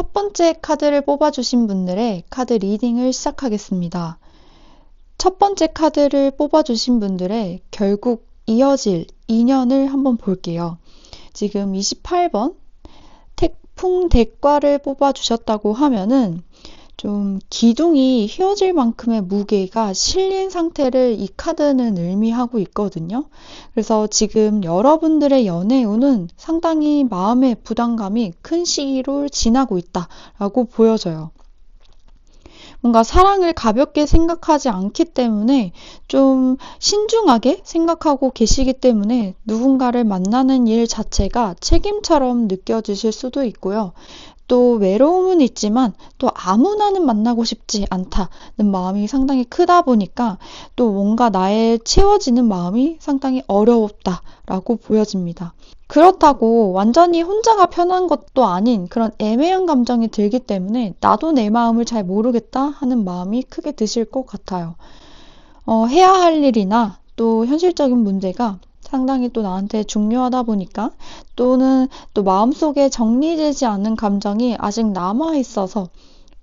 첫 번째 카드를 뽑아주신 분들의 카드 리딩을 시작하겠습니다. 첫 번째 카드를 뽑아주신 분들의 결국 이어질 인연을 한번 볼게요. 지금 28번 태풍대과를 뽑아주셨다고 하면은 좀 기둥이 휘어질 만큼의 무게가 실린 상태를 이 카드는 의미하고 있거든요. 그래서 지금 여러분들의 연애운은 상당히 마음의 부담감이 큰 시기를 지나고 있다라고 보여져요. 뭔가 사랑을 가볍게 생각하지 않기 때문에 좀 신중하게 생각하고 계시기 때문에 누군가를 만나는 일 자체가 책임처럼 느껴지실 수도 있고요. 또 외로움은 있지만 또 아무나는 만나고 싶지 않다는 마음이 상당히 크다 보니까 또 뭔가 나의 채워지는 마음이 상당히 어려웠다라고 보여집니다. 그렇다고 완전히 혼자가 편한 것도 아닌 그런 애매한 감정이 들기 때문에 나도 내 마음을 잘 모르겠다 하는 마음이 크게 드실 것 같아요. 해야 할 일이나 또 현실적인 문제가 상당히 또 나한테 중요하다 보니까 또는 또 마음속에 정리되지 않은 감정이 아직 남아 있어서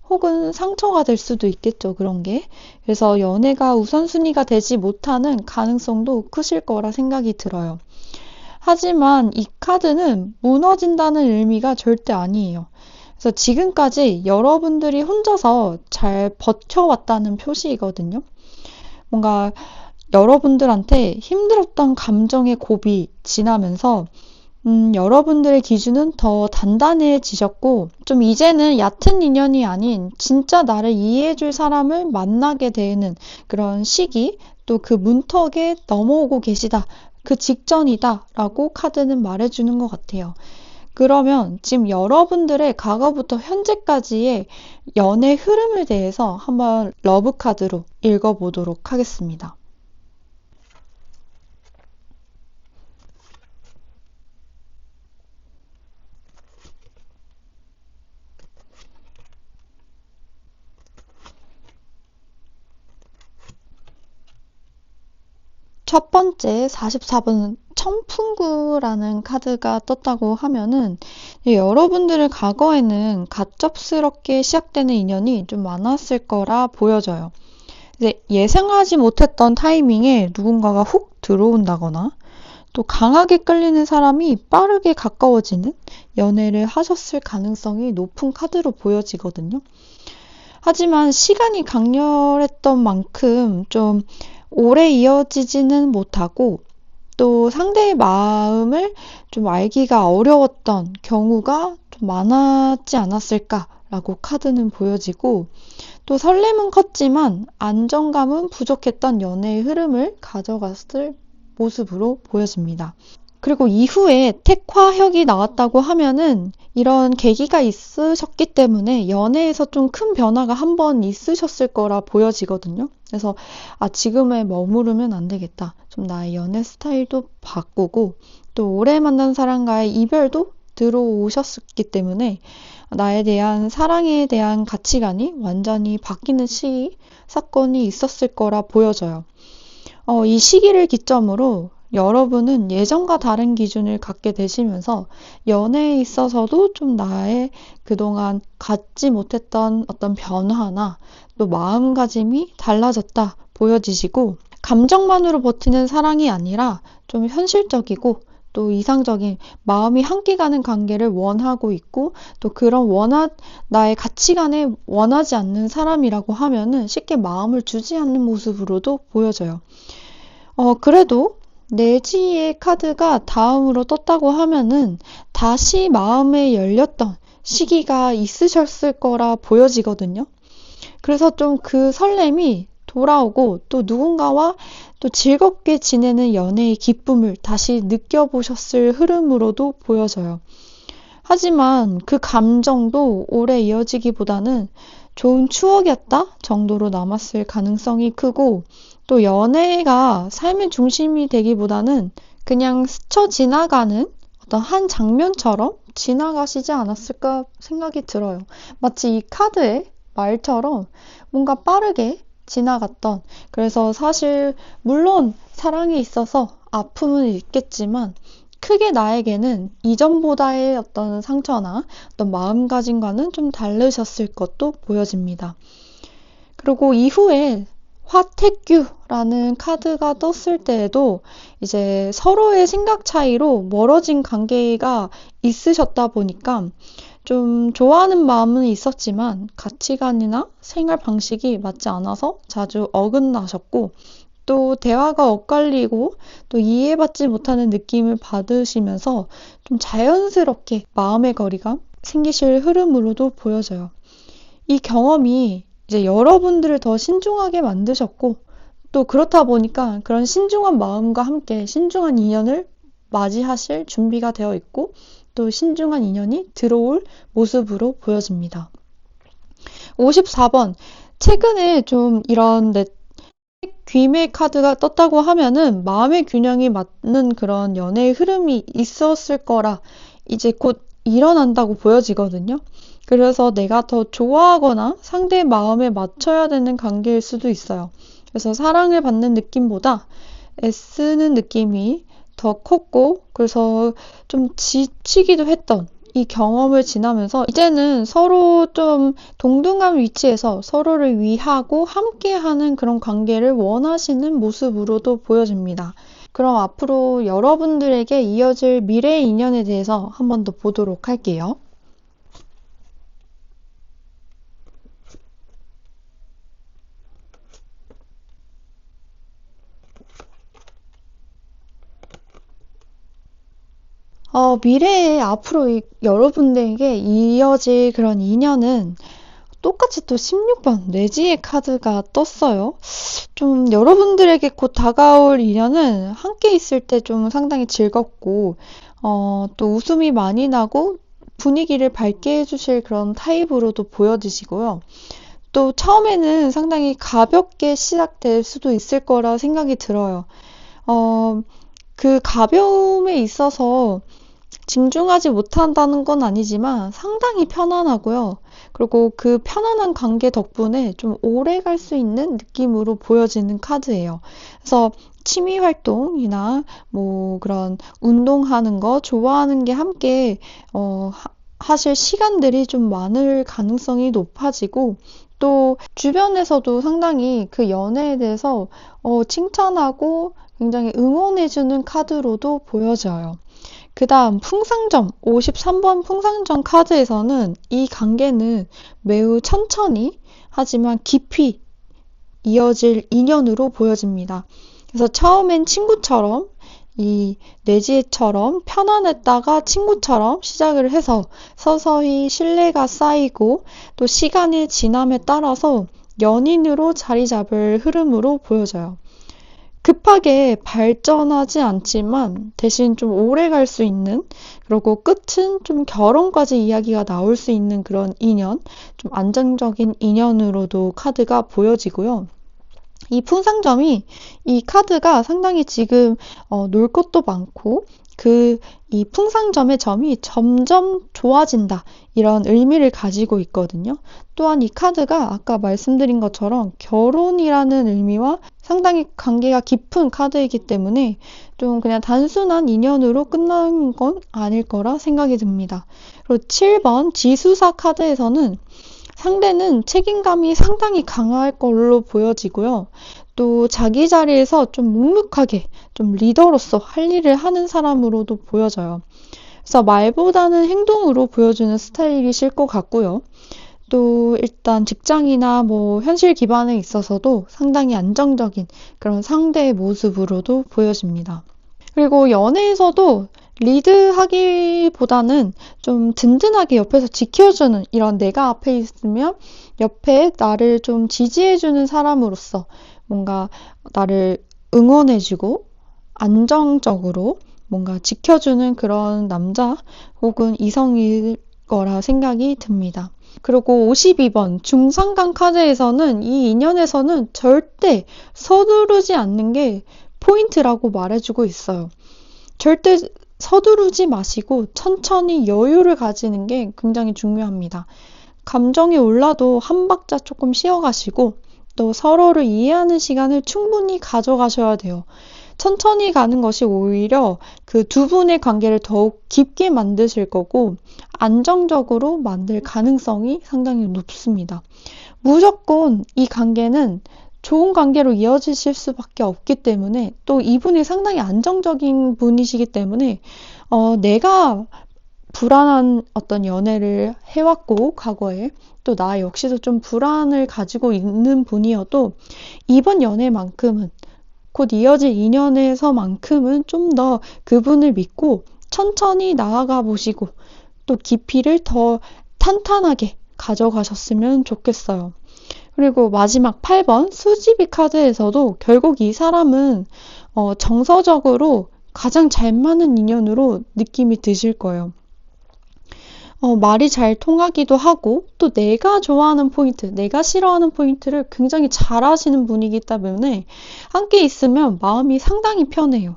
혹은 상처가 될 수도 있겠죠, 그런 게. 그래서 연애가 우선순위가 되지 못하는 가능성도 크실 거라 생각이 들어요. 하지만 이 카드는 무너진다는 의미가 절대 아니에요. 그래서 지금까지 여러분들이 혼자서 잘 버텨왔다는 표시이거든요. 뭔가 여러분들한테 힘들었던 감정의 고비 지나면서 여러분들의 기준은 더 단단해지셨고 좀 이제는 얕은 인연이 아닌 진짜 나를 이해해줄 사람을 만나게 되는 그런 시기 또 그 문턱에 넘어오고 계시다. 그 직전이다 라고 카드는 말해주는 것 같아요. 그러면 지금 여러분들의 과거부터 현재까지의 연애 흐름에 대해서 한번 러브 카드로 읽어보도록 하겠습니다. 첫 번째 44번 청풍구라는 카드가 떴다고 하면은 여러분들의 과거에는 가첩스럽게 시작되는 인연이 좀 많았을 거라 보여져요. 이제 예상하지 못했던 타이밍에 누군가가 훅 들어온다거나 또 강하게 끌리는 사람이 빠르게 가까워지는 연애를 하셨을 가능성이 높은 카드로 보여지거든요. 하지만 시간이 강렬했던 만큼 좀 오래 이어지지는 못하고 또 상대의 마음을 좀 알기가 어려웠던 경우가 좀 많았지 않았을까라고 카드는 보여지고 또 설렘은 컸지만 안정감은 부족했던 연애의 흐름을 가져갔을 모습으로 보여집니다. 그리고 이후에 택화역이 나왔다고 하면은 이런 계기가 있으셨기 때문에 연애에서 좀 큰 변화가 한번 있으셨을 거라 보여지거든요. 그래서 지금에 머무르면 안 되겠다. 좀 나의 연애 스타일도 바꾸고 또 오래 만난 사람과의 이별도 들어오셨기 때문에 나에 대한 사랑에 대한 가치관이 완전히 바뀌는 시기, 사건이 있었을 거라 보여져요. 이 시기를 기점으로 여러분은 예전과 다른 기준을 갖게 되시면서 연애에 있어서도 좀 나의 그동안 갖지 못했던 어떤 변화나 또 마음가짐이 달라졌다 보여지시고 감정만으로 버티는 사랑이 아니라 좀 현실적이고 또 이상적인 마음이 함께 가는 관계를 원하고 있고 또 그런 나의 가치관에 원하지 않는 사람이라고 하면은 쉽게 마음을 주지 않는 모습으로도 보여져요. 그래도 내지의 카드가 다음으로 떴다고 하면은 다시 마음에 열렸던 시기가 있으셨을 거라 보여지거든요. 그래서 좀 그 설렘이 돌아오고 또 누군가와 또 즐겁게 지내는 연애의 기쁨을 다시 느껴보셨을 흐름으로도 보여져요. 하지만 그 감정도 오래 이어지기보다는 좋은 추억이었다 정도로 남았을 가능성이 크고 또 연애가 삶의 중심이 되기보다는 그냥 스쳐 지나가는 어떤 한 장면처럼 지나가시지 않았을까 생각이 들어요. 마치 이 카드의 말처럼 뭔가 빠르게 지나갔던 그래서 사실 물론 사랑에 있어서 아픔은 있겠지만 크게 나에게는 이전보다의 어떤 상처나 어떤 마음가짐과는 좀 다르셨을 것도 보여집니다. 그리고 이후에 화태규라는 카드가 떴을 때에도 이제 서로의 생각 차이로 멀어진 관계가 있으셨다 보니까 좀 좋아하는 마음은 있었지만 가치관이나 생활 방식이 맞지 않아서 자주 어긋나셨고, 또 대화가 엇갈리고 또 이해받지 못하는 느낌을 받으시면서 좀 자연스럽게 마음의 거리가 생기실 흐름으로도 보여져요. 이 경험이 이제 여러분들을 더 신중하게 만드셨고, 또 그렇다 보니까 그런 신중한 마음과 함께 신중한 인연을 맞이하실 준비가 되어 있고, 또 신중한 인연이 들어올 모습으로 보여집니다. 54번. 최근에 좀 이런 귀매 카드가 떴다고 하면은 마음의 균형이 맞는 그런 연애의 흐름이 있었을 거라 이제 곧 일어난다고 보여지거든요. 그래서 내가 더 좋아하거나 상대의 마음에 맞춰야 되는 관계일 수도 있어요. 그래서 사랑을 받는 느낌보다 애쓰는 느낌이 더 컸고, 그래서 좀 지치기도 했던 이 경험을 지나면서 이제는 서로 좀 동등한 위치에서 서로를 위하고 함께하는 그런 관계를 원하시는 모습으로도 보여집니다. 그럼 앞으로 여러분들에게 이어질 미래의 인연에 대해서 한 번 더 보도록 할게요. 미래에 앞으로 여러분들에게 이어질 그런 인연은 똑같이 또 16번 뇌지의 카드가 떴어요. 좀 여러분들에게 곧 다가올 인연은 함께 있을 때 좀 상당히 즐겁고, 또 웃음이 많이 나고 분위기를 밝게 해주실 그런 타입으로도 보여지시고요. 또 처음에는 상당히 가볍게 시작될 수도 있을 거라 생각이 들어요. 그 가벼움에 있어서 진중하지 못한다는 건 아니지만 상당히 편안하고요. 그리고 그 편안한 관계 덕분에 좀 오래 갈 수 있는 느낌으로 보여지는 카드예요. 그래서 취미 활동이나 뭐 그런 운동하는 거 좋아하는 게 함께 하실 시간들이 좀 많을 가능성이 높아지고, 또 주변에서도 상당히 그 연애에 대해서 칭찬하고 굉장히 응원해주는 카드로도 보여져요. 그 다음 풍상점 53번 풍상점 카드에서는 이 관계는 매우 천천히 하지만 깊이 이어질 인연으로 보여집니다. 그래서 처음엔 친구처럼 이 내지처럼 편안했다가 친구처럼 시작을 해서 서서히 신뢰가 쌓이고, 또 시간의 지남에 따라서 연인으로 자리 잡을 흐름으로 보여져요. 급하게 발전하지 않지만 대신 좀 오래 갈 수 있는, 그리고 끝은 좀 결혼까지 이야기가 나올 수 있는 그런 인연, 좀 안정적인 인연으로도 카드가 보여지고요. 이 풍상점이 이 카드가 상당히 지금 놀 것도 많고, 이 풍상점의 점이 점점 좋아진다, 이런 의미를 가지고 있거든요. 또한 이 카드가 아까 말씀드린 것처럼 결혼이라는 의미와 상당히 관계가 깊은 카드이기 때문에 좀 그냥 단순한 인연으로 끝나는 건 아닐 거라 생각이 듭니다. 그리고 7번 지수사 카드에서는 상대는 책임감이 상당히 강할 걸로 보여지고요. 또 자기 자리에서 좀 묵묵하게 좀 리더로서 할 일을 하는 사람으로도 보여져요. 그래서 말보다는 행동으로 보여주는 스타일이실 것 같고요. 또 일단 직장이나 뭐 현실 기반에 있어서도 상당히 안정적인 그런 상대의 모습으로도 보여집니다. 그리고 연애에서도 리드하기보다는 좀 든든하게 옆에서 지켜주는, 이런 내가 앞에 있으면 옆에 나를 좀 지지해주는 사람으로서 뭔가 나를 응원해주고 안정적으로 뭔가 지켜주는 그런 남자 혹은 이성일 거라 생각이 듭니다. 그리고 52번 중상강 카드에서는 이 인연에서는 절대 서두르지 않는 게 포인트라고 말해주고 있어요. 절대 서두르지 마시고 천천히 여유를 가지는 게 굉장히 중요합니다. 감정이 올라도 한 박자 조금 쉬어가시고, 또 서로를 이해하는 시간을 충분히 가져가셔야 돼요. 천천히 가는 것이 오히려 그 두 분의 관계를 더욱 깊게 만드실 거고 안정적으로 만들 가능성이 상당히 높습니다. 무조건 이 관계는 좋은 관계로 이어지실 수밖에 없기 때문에 또 이분이 상당히 안정적인 분이시기 때문에 내가 불안한 어떤 연애를 해왔고 과거에 또 나 역시도 좀 불안을 가지고 있는 분이어도 이번 연애만큼은 곧 이어질 인연에서만큼은 좀 더 그분을 믿고 천천히 나아가 보시고 또 깊이를 더 탄탄하게 가져가셨으면 좋겠어요. 그리고 마지막 8번 수지비 카드에서도 결국 이 사람은 정서적으로 가장 잘 맞는 인연으로 느낌이 드실 거예요. 말이 잘 통하기도 하고 또 내가 좋아하는 포인트, 내가 싫어하는 포인트를 굉장히 잘 아시는 분이기 때문에 함께 있으면 마음이 상당히 편해요.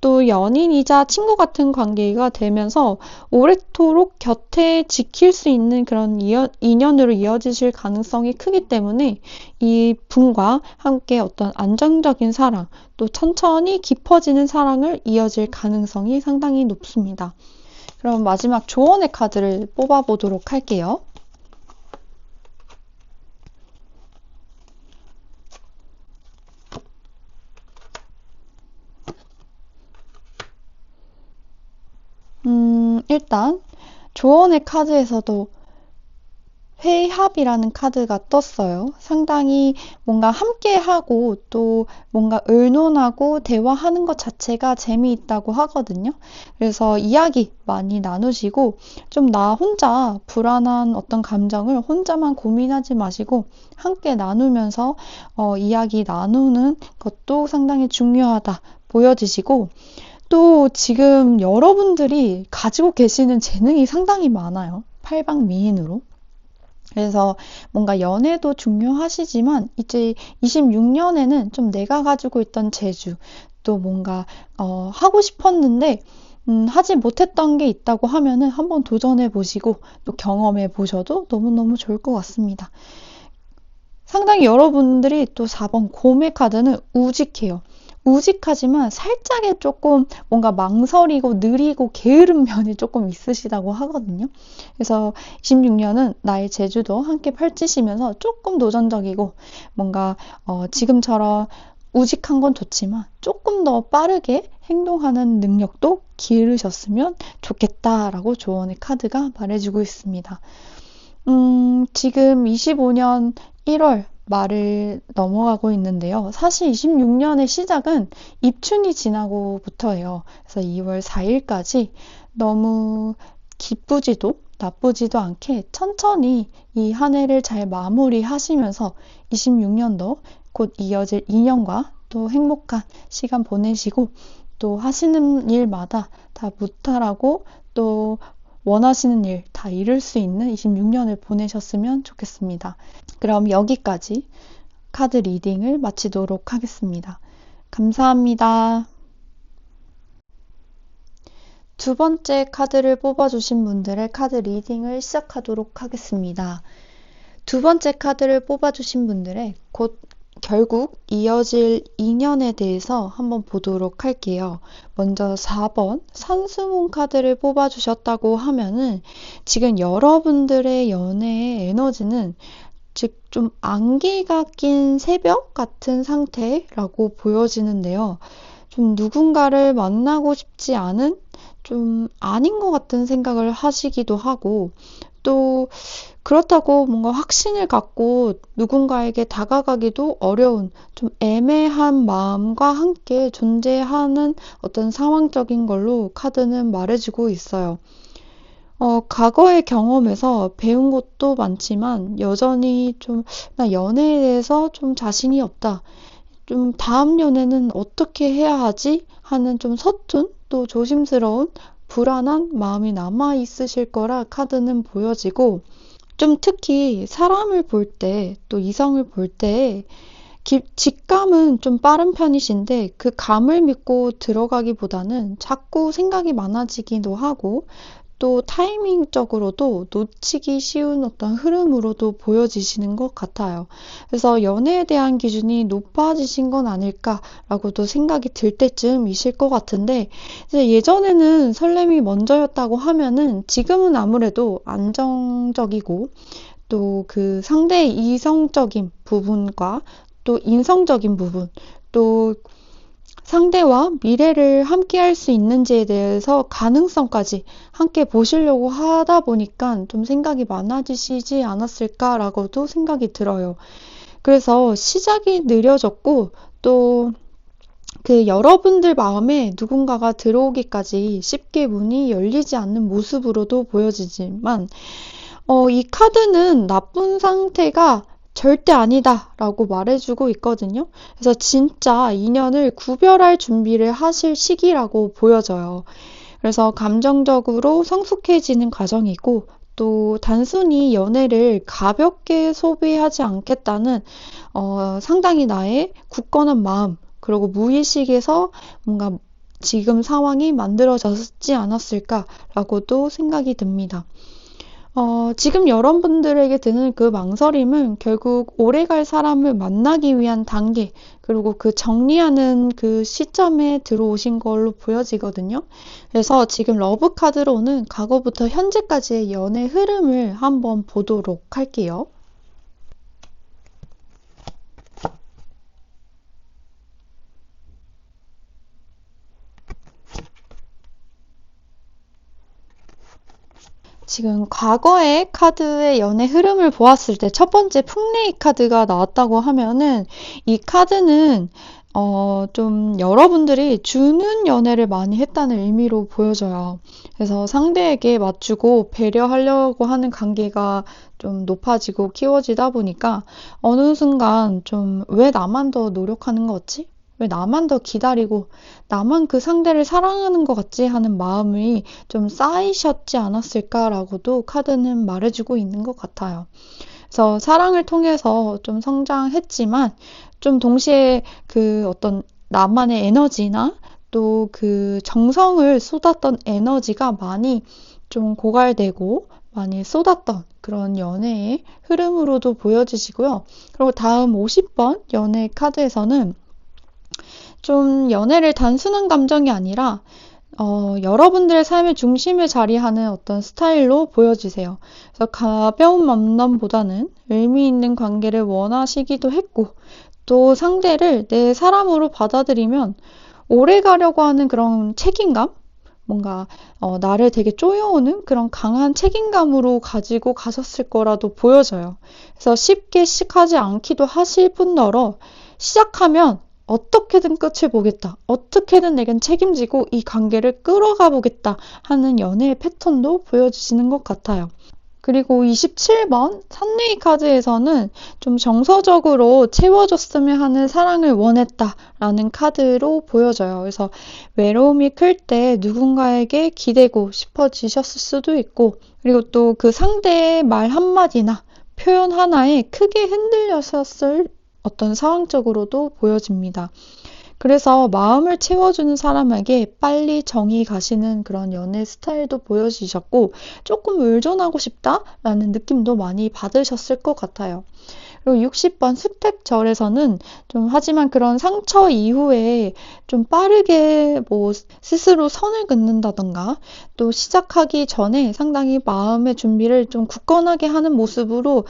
또 연인이자 친구 같은 관계가 되면서 오래도록 곁에 지킬 수 있는 그런 인연으로 이어지실 가능성이 크기 때문에 이 분과 함께 어떤 안정적인 사랑, 또 천천히 깊어지는 사랑을 이어질 가능성이 상당히 높습니다. 그럼 마지막 조언의 카드를 뽑아보도록 할게요. 일단 조언의 카드에서도 회합이라는 카드가 떴어요. 상당히 뭔가 함께하고 또 뭔가 의논하고 대화하는 것 자체가 재미있다고 하거든요. 그래서 이야기 많이 나누시고 좀 나 혼자 불안한 어떤 감정을 혼자만 고민하지 마시고 함께 나누면서 이야기 나누는 것도 상당히 중요하다 보여지시고 또 지금 여러분들이 가지고 계시는 재능이 상당히 많아요. 팔방미인으로. 그래서 뭔가 연애도 중요하시지만 이제 26년에는 좀 내가 가지고 있던 재주 또 뭔가 하고 싶었는데 하지 못했던 게 있다고 하면은 한번 도전해 보시고 또 경험해 보셔도 너무너무 좋을 것 같습니다. 상당히 여러분들이 또 4번 곰의 카드는 우직해요. 우직하지만 살짝의 조금 뭔가 망설이고 느리고 게으른 면이 조금 있으시다고 하거든요. 그래서 26년은 나의 재주도 함께 펼치시면서 조금 도전적이고 뭔가 지금처럼 우직한 건 좋지만 조금 더 빠르게 행동하는 능력도 기르셨으면 좋겠다라고 조언의 카드가 말해주고 있습니다. 지금 25년 1월 말을 넘어가고 있는데요. 사실 26년의 시작은 입춘이 지나고부터예요. 그래서 2월 4일까지 너무 기쁘지도 나쁘지도 않게 천천히 이 한 해를 잘 마무리하시면서 26년도 곧 이어질 2년과 또 행복한 시간 보내시고 또 하시는 일마다 다 무탈하고 또 원하시는 일 다 이룰 수 있는 26년을 보내셨으면 좋겠습니다. 그럼 여기까지 카드 리딩을 마치도록 하겠습니다. 감사합니다. 두 번째 카드를 뽑아주신 분들의 카드 리딩을 시작하도록 하겠습니다. 두 번째 카드를 뽑아주신 분들의 곧 결국 이어질 인연에 대해서 한번 보도록 할게요. 먼저 4번 산수문 카드를 뽑아주셨다고 하면은 지금 여러분들의 연애의 에너지는 즉 좀 안개가 낀 새벽 같은 상태라고 보여지는데요. 좀 누군가를 만나고 싶지 않은 좀 아닌 것 같은 생각을 하시기도 하고 또 그렇다고 뭔가 확신을 갖고 누군가에게 다가가기도 어려운 좀 애매한 마음과 함께 존재하는 어떤 상황적인 걸로 카드는 말해주고 있어요. 과거의 경험에서 배운 것도 많지만 여전히 좀 나 연애에 대해서 좀 자신이 없다. 좀 다음 연애는 어떻게 해야 하지? 하는 좀 서툰 또 조심스러운 불안한 마음이 남아 있으실 거라 카드는 보여지고 좀 특히 사람을 볼 때 또 이성을 볼 때 직감은 좀 빠른 편이신데 그 감을 믿고 들어가기보다는 자꾸 생각이 많아지기도 하고 또 타이밍적으로도 놓치기 쉬운 어떤 흐름으로도 보여지시는 것 같아요. 그래서 연애에 대한 기준이 높아지신 건 아닐까라고도 생각이 들 때쯤이실 것 같은데, 이제 예전에는 설렘이 먼저였다고 하면은 지금은 아무래도 안정적이고 또 그 상대의 이성적인 부분과 또 인성적인 부분, 또 상대와 미래를 함께 할 수 있는지에 대해서 가능성까지 함께 보시려고 하다 보니까 좀 생각이 많아지시지 않았을까라고도 생각이 들어요. 그래서 시작이 느려졌고, 또 그 여러분들 마음에 누군가가 들어오기까지 쉽게 문이 열리지 않는 모습으로도 보여지지만, 이 카드는 나쁜 상태가 절대 아니다 라고 말해주고 있거든요. 그래서 진짜 인연을 구별할 준비를 하실 시기라고 보여져요. 그래서 감정적으로 성숙해지는 과정이고, 또 단순히 연애를 가볍게 소비하지 않겠다는 상당히 나의 굳건한 마음, 그리고 무의식에서 뭔가 지금 상황이 만들어졌지 않았을까라고도 생각이 듭니다. 지금 여러분들에게 드는 그 망설임은 결국 오래갈 사람을 만나기 위한 단계, 그리고 그 정리하는 그 시점에 들어오신 걸로 보여지거든요. 그래서 지금 러브 카드로는 과거부터 현재까지의 연애 흐름을 한번 보도록 할게요. 지금 과거의 카드의 연애 흐름을 보았을 때 첫 번째 풍레이 카드가 나왔다고 하면은, 이 카드는 좀 여러분들이 주는 연애를 많이 했다는 의미로 보여져요. 그래서 상대에게 맞추고 배려하려고 하는 관계가 좀 높아지고 키워지다 보니까 어느 순간 좀 왜 나만 더 노력하는 거지? 왜 나만 더 기다리고 나만 그 상대를 사랑하는 것 같지 하는 마음이 좀 쌓이셨지 않았을까라고도 카드는 말해주고 있는 것 같아요. 그래서 사랑을 통해서 좀 성장했지만 좀 동시에 그 어떤 나만의 에너지나 또 그 정성을 쏟았던 에너지가 많이 좀 고갈되고 많이 쏟았던 그런 연애의 흐름으로도 보여지시고요. 그리고 다음 50번 연애 카드에서는 좀 연애를 단순한 감정이 아니라 여러분들의 삶의 중심을 자리하는 어떤 스타일로 보여지세요. 그래서 가벼운 만남보다는 의미 있는 관계를 원하시기도 했고, 또 상대를 내 사람으로 받아들이면 오래 가려고 하는 그런 책임감? 뭔가 나를 되게 쪼여오는 그런 강한 책임감으로 가지고 가셨을 거라도 보여져요. 그래서 쉽게 시작하지 않기도 하실 뿐더러 시작하면 어떻게든 끝을 보겠다. 어떻게든 내겐 책임지고 이 관계를 끌어가 보겠다 하는 연애의 패턴도 보여주시는 것 같아요. 그리고 27번 산레이 카드에서는 좀 정서적으로 채워줬으면 하는 사랑을 원했다라는 카드로 보여져요. 그래서 외로움이 클 때 누군가에게 기대고 싶어지셨을 수도 있고, 그리고 또 그 상대의 말 한마디나 표현 하나에 크게 흔들렸었을 어떤 상황적으로도 보여집니다. 그래서 마음을 채워주는 사람에게 빨리 정이 가시는 그런 연애 스타일도 보여지셨고, 조금 의존하고 싶다라는 느낌도 많이 받으셨을 것 같아요. 그리고 60번 스텝절에서는 좀 하지만 그런 상처 이후에 좀 빠르게 뭐 스스로 선을 긋는다던가 또 시작하기 전에 상당히 마음의 준비를 좀 굳건하게 하는 모습으로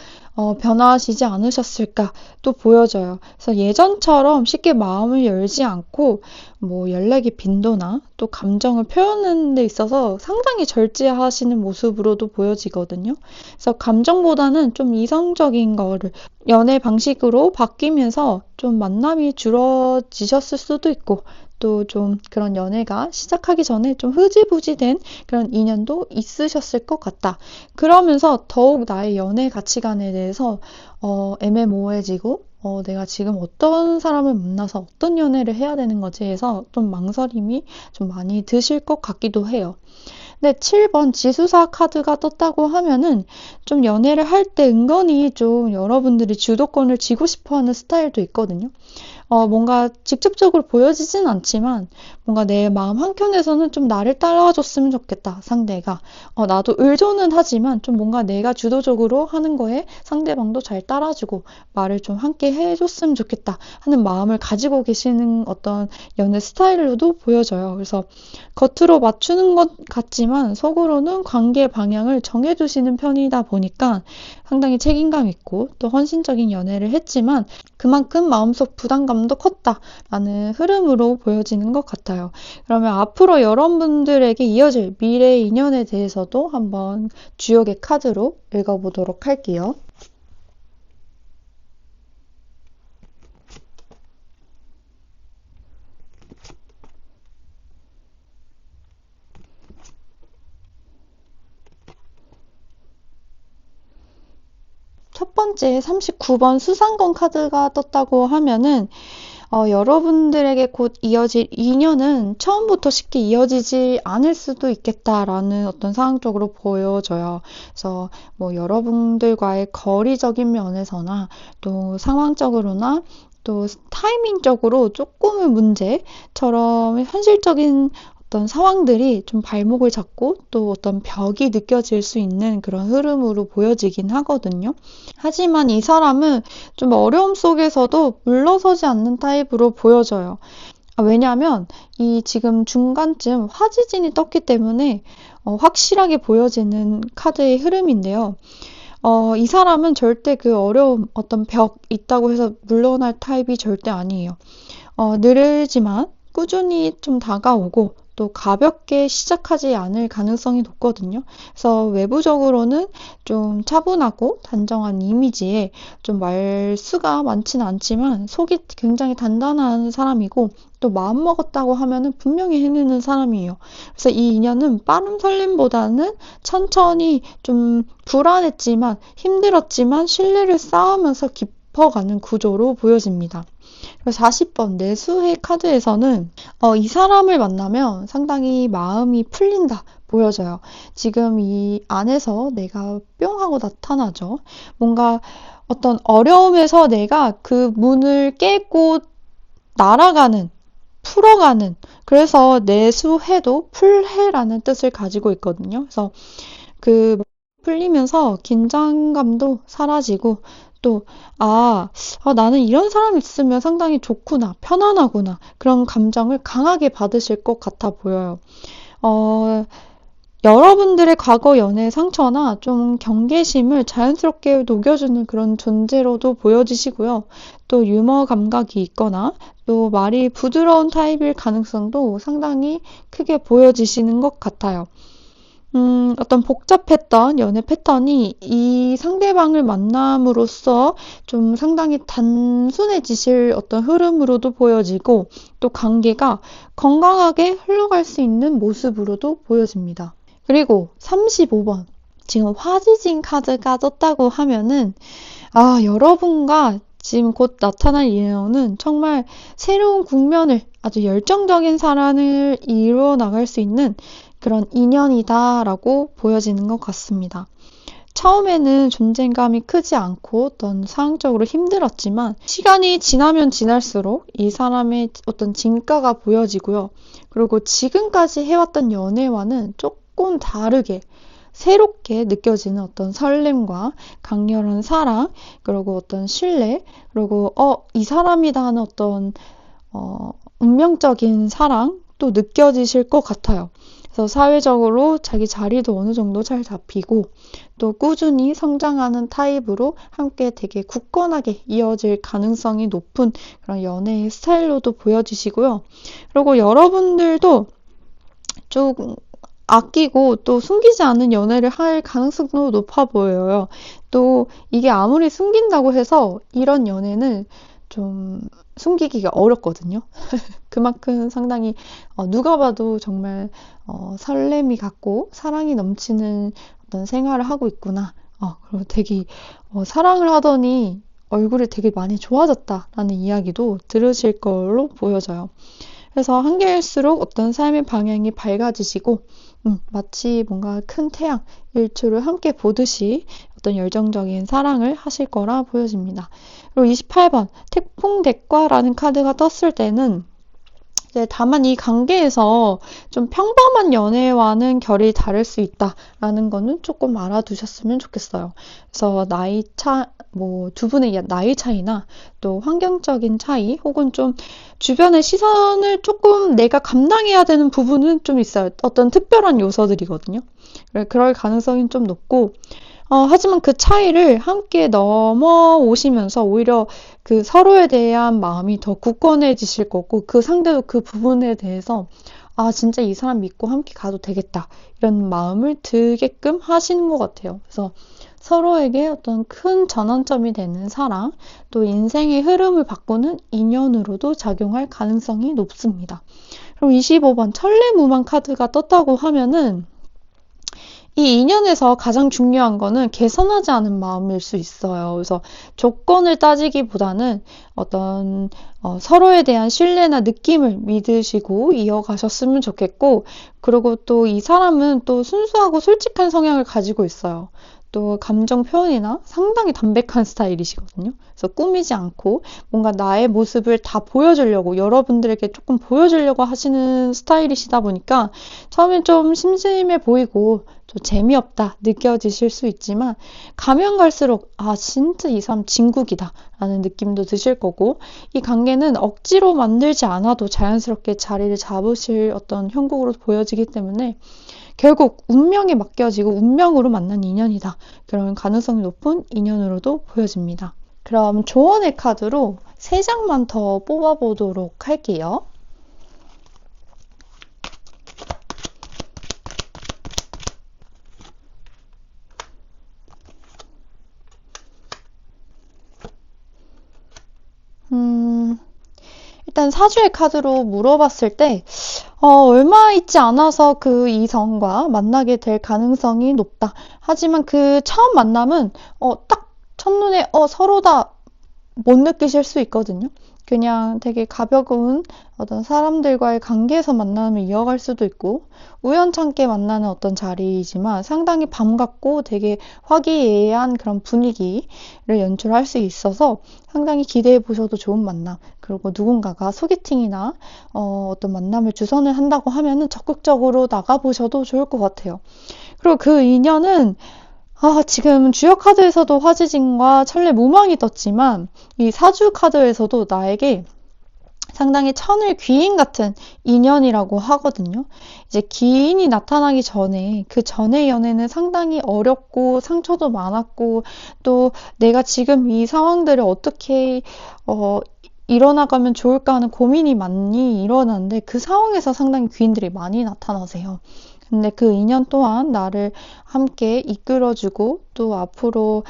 변화하시지 않으셨을까 또 보여져요. 그래서 예전처럼 쉽게 마음을 열지 않고 뭐 연락의 빈도나 또 감정을 표현하는 데 있어서 상당히 절제하시는 모습으로도 보여지거든요. 그래서 감정보다는 좀 이성적인 거를 연애 방식으로 바뀌면서 좀 만남이 줄어지셨을 수도 있고, 또 좀 그런 연애가 시작하기 전에 좀 흐지부지 된 그런 인연도 있으셨을 것 같다. 그러면서 더욱 나의 연애 가치관에 대해서 애매모호해지고 내가 지금 어떤 사람을 만나서 어떤 연애를 해야 되는 거지 해서 좀 망설임이 좀 많이 드실 것 같기도 해요. 근데 7번 지수사 카드가 떴다고 하면은 좀 연애를 할 때 은근히 좀 여러분들이 주도권을 쥐고 싶어 하는 스타일도 있거든요. 뭔가 직접적으로 보여지진 않지만 뭔가 내 마음 한켠에서는 좀 나를 따라와줬으면 좋겠다, 상대가. 나도 의존은 하지만 좀 뭔가 내가 주도적으로 하는 거에 상대방도 잘 따라주고 말을 좀 함께 해줬으면 좋겠다 하는 마음을 가지고 계시는 어떤 연애 스타일로도 보여져요. 그래서 겉으로 맞추는 것 같지만 속으로는 관계 방향을 정해주시는 편이다 보니까 상당히 책임감 있고 또 헌신적인 연애를 했지만 그만큼 마음속 부담감도 컸다라는 흐름으로 보여지는 것 같아요. 그러면 앞으로 여러분들에게 이어질 미래 인연에 대해서도 한번 주역의 카드로 읽어보도록 할게요. 첫 번째 39번 수상권 카드가 떴다고 하면은 여러분들에게 곧 이어질 인연은 처음부터 쉽게 이어지지 않을 수도 있겠다라는 어떤 상황적으로 보여져요. 그래서 뭐 여러분들과의 거리적인 면에서나 또 상황적으로나 또 타이밍적으로 조금의 문제처럼 현실적인 어떤 상황들이 좀 발목을 잡고 또 어떤 벽이 느껴질 수 있는 그런 흐름으로 보여지긴 하거든요. 하지만 이 사람은 좀 어려움 속에서도 물러서지 않는 타입으로 보여져요. 왜냐하면 이 지금 중간쯤 화지진이 떴기 때문에 확실하게 보여지는 카드의 흐름인데요. 이 사람은 절대 그 어려움, 어떤 벽 있다고 해서 물러날 타입이 절대 아니에요. 느리지만 꾸준히 좀 다가오고 또 가볍게 시작하지 않을 가능성이 높거든요. 그래서 외부적으로는 좀 차분하고 단정한 이미지에 좀 말수가 많지는 않지만 속이 굉장히 단단한 사람이고 또 마음먹었다고 하면은 분명히 해내는 사람이에요. 그래서 이 인연은 빠른 설렘보다는 천천히 좀 불안했지만 힘들었지만 신뢰를 쌓으면서 깊어가는 구조로 보여집니다. 40번 내수의 카드에서는 이 사람을 만나면 상당히 마음이 풀린다 보여져요. 지금 이 안에서 내가 뿅 하고 나타나죠. 뭔가 어떤 어려움에서 내가 그 문을 깨고 날아가는, 풀어가는, 그래서 내수해도 풀해라는 뜻을 가지고 있거든요. 그래서 그 풀리면서 긴장감도 사라지고 또, 나는 이런 사람이 있으면 상당히 좋구나, 편안하구나, 그런 감정을 강하게 받으실 것 같아 보여요. 어, 여러분들의 과거 연애 상처나 좀 경계심을 자연스럽게 녹여주는 그런 존재로도 보여지시고요. 또 유머 감각이 있거나 또 말이 부드러운 타입일 가능성도 상당히 크게 보여지시는 것 같아요. 어떤 복잡했던 연애 패턴이 이 상대방을 만남으로써 좀 상당히 단순해지실 어떤 흐름으로도 보여지고 또 관계가 건강하게 흘러갈 수 있는 모습으로도 보여집니다. 그리고 35번. 지금 화지진 카드가 떴다고 하면은, 여러분과 지금 곧 나타날 인연은 정말 새로운 국면을 아주 열정적인 사랑을 이루어 나갈 수 있는 그런 인연이다라고 보여지는 것 같습니다. 처음에는 존재감이 크지 않고 어떤 상황적으로 힘들었지만 시간이 지나면 지날수록 이 사람의 어떤 진가가 보여지고요. 그리고 지금까지 해왔던 연애와는 조금 다르게 새롭게 느껴지는 어떤 설렘과 강렬한 사랑, 그리고 어떤 신뢰, 그리고 이 사람이다 하는 어떤 운명적인 사랑도 느껴지실 것 같아요. 그래서 사회적으로 자기 자리도 어느 정도 잘 잡히고 또 꾸준히 성장하는 타입으로 함께 되게 굳건하게 이어질 가능성이 높은 그런 연애의 스타일로도 보여지시고요. 그리고 여러분들도 좀 아끼고 또 숨기지 않는 연애를 할 가능성도 높아 보여요. 또 이게 아무리 숨긴다고 해서 이런 연애는 좀 숨기기가 어렵거든요. 그만큼 상당히 누가 봐도 정말 설렘이 갖고 사랑이 넘치는 어떤 생활을 하고 있구나. 그리고 되게 사랑을 하더니 얼굴이 되게 많이 좋아졌다라는 이야기도 들으실 걸로 보여져요. 그래서 한결수록 어떤 삶의 방향이 밝아지시고 마치 뭔가 큰 태양, 일출을 함께 보듯이 어떤 열정적인 사랑을 하실 거라 보여집니다. 그리고 28번 태풍대과라는 카드가 떴을 때는 이제 다만 이 관계에서 좀 평범한 연애와는 결이 다를 수 있다라는 거는 조금 알아두셨으면 좋겠어요. 그래서 두 분의 나이 차이나 또 환경적인 차이 혹은 좀 주변의 시선을 조금 내가 감당해야 되는 부분은 좀 있어요. 어떤 특별한 요소들이거든요. 그럴 가능성이 좀 높고 하지만 그 차이를 함께 넘어오시면서 오히려 그 서로에 대한 마음이 더 굳건해지실 거고 그 상대도 그 부분에 대해서 진짜 이 사람 믿고 함께 가도 되겠다 이런 마음을 들게끔 하시는 것 같아요. 그래서 서로에게 어떤 큰 전환점이 되는 사랑 또 인생의 흐름을 바꾸는 인연으로도 작용할 가능성이 높습니다. 그리고 25번 천리무망 카드가 떴다고 하면은 이 인연에서 가장 중요한 거는 개선하지 않은 마음일 수 있어요. 그래서 조건을 따지기보다는 어떤 서로에 대한 신뢰나 느낌을 믿으시고 이어가셨으면 좋겠고, 그리고 또 이 사람은 또 순수하고 솔직한 성향을 가지고 있어요. 또 감정 표현이나 상당히 담백한 스타일이시거든요. 그래서 꾸미지 않고 뭔가 나의 모습을 다 보여주려고 여러분들에게 조금 보여주려고 하시는 스타일이시다 보니까 처음엔 좀 심심해 보이고 좀 재미없다 느껴지실 수 있지만 가면 갈수록 진짜 이 사람 진국이다 라는 느낌도 드실 거고 이 관계는 억지로 만들지 않아도 자연스럽게 자리를 잡으실 어떤 형국으로 보여지기 때문에 결국 운명에 맡겨지고 운명으로 만난 인연이다. 그런 가능성이 높은 인연으로도 보여집니다. 그럼 조언의 카드로 3장만 더 뽑아보도록 할게요. 일단 사주의 카드로 물어봤을 때 얼마 있지 않아서 그 이성과 만나게 될 가능성이 높다. 하지만 그 처음 만남은 딱 첫눈에 서로다 못 느끼실 수 있거든요. 그냥 되게 가벼운 어떤 사람들과의 관계에서 만남을 이어갈 수도 있고 우연찮게 만나는 어떤 자리이지만 상당히 반갑고 되게 화기애애한 그런 분위기를 연출할 수 있어서 상당히 기대해 보셔도 좋은 만남. 그리고 누군가가 소개팅이나 어떤 만남을 주선을 한다고 하면은 적극적으로 나가보셔도 좋을 것 같아요. 그리고 그 인연은 지금 주역 카드에서도 화지진과 천리무망이 떴지만 이 사주 카드에서도 나에게 상당히 천을 귀인 같은 인연이라고 하거든요. 이제 귀인이 나타나기 전에 그 전의 연애는 상당히 어렵고 상처도 많았고 또 내가 지금 이 상황들을 어떻게 일어나가면 좋을까 하는 고민이 많이 일어나는데 그 상황에서 상당히 귀인들이 많이 나타나세요. 근데 그 인연 또한 나를 함께 이끌어주고 또 앞으로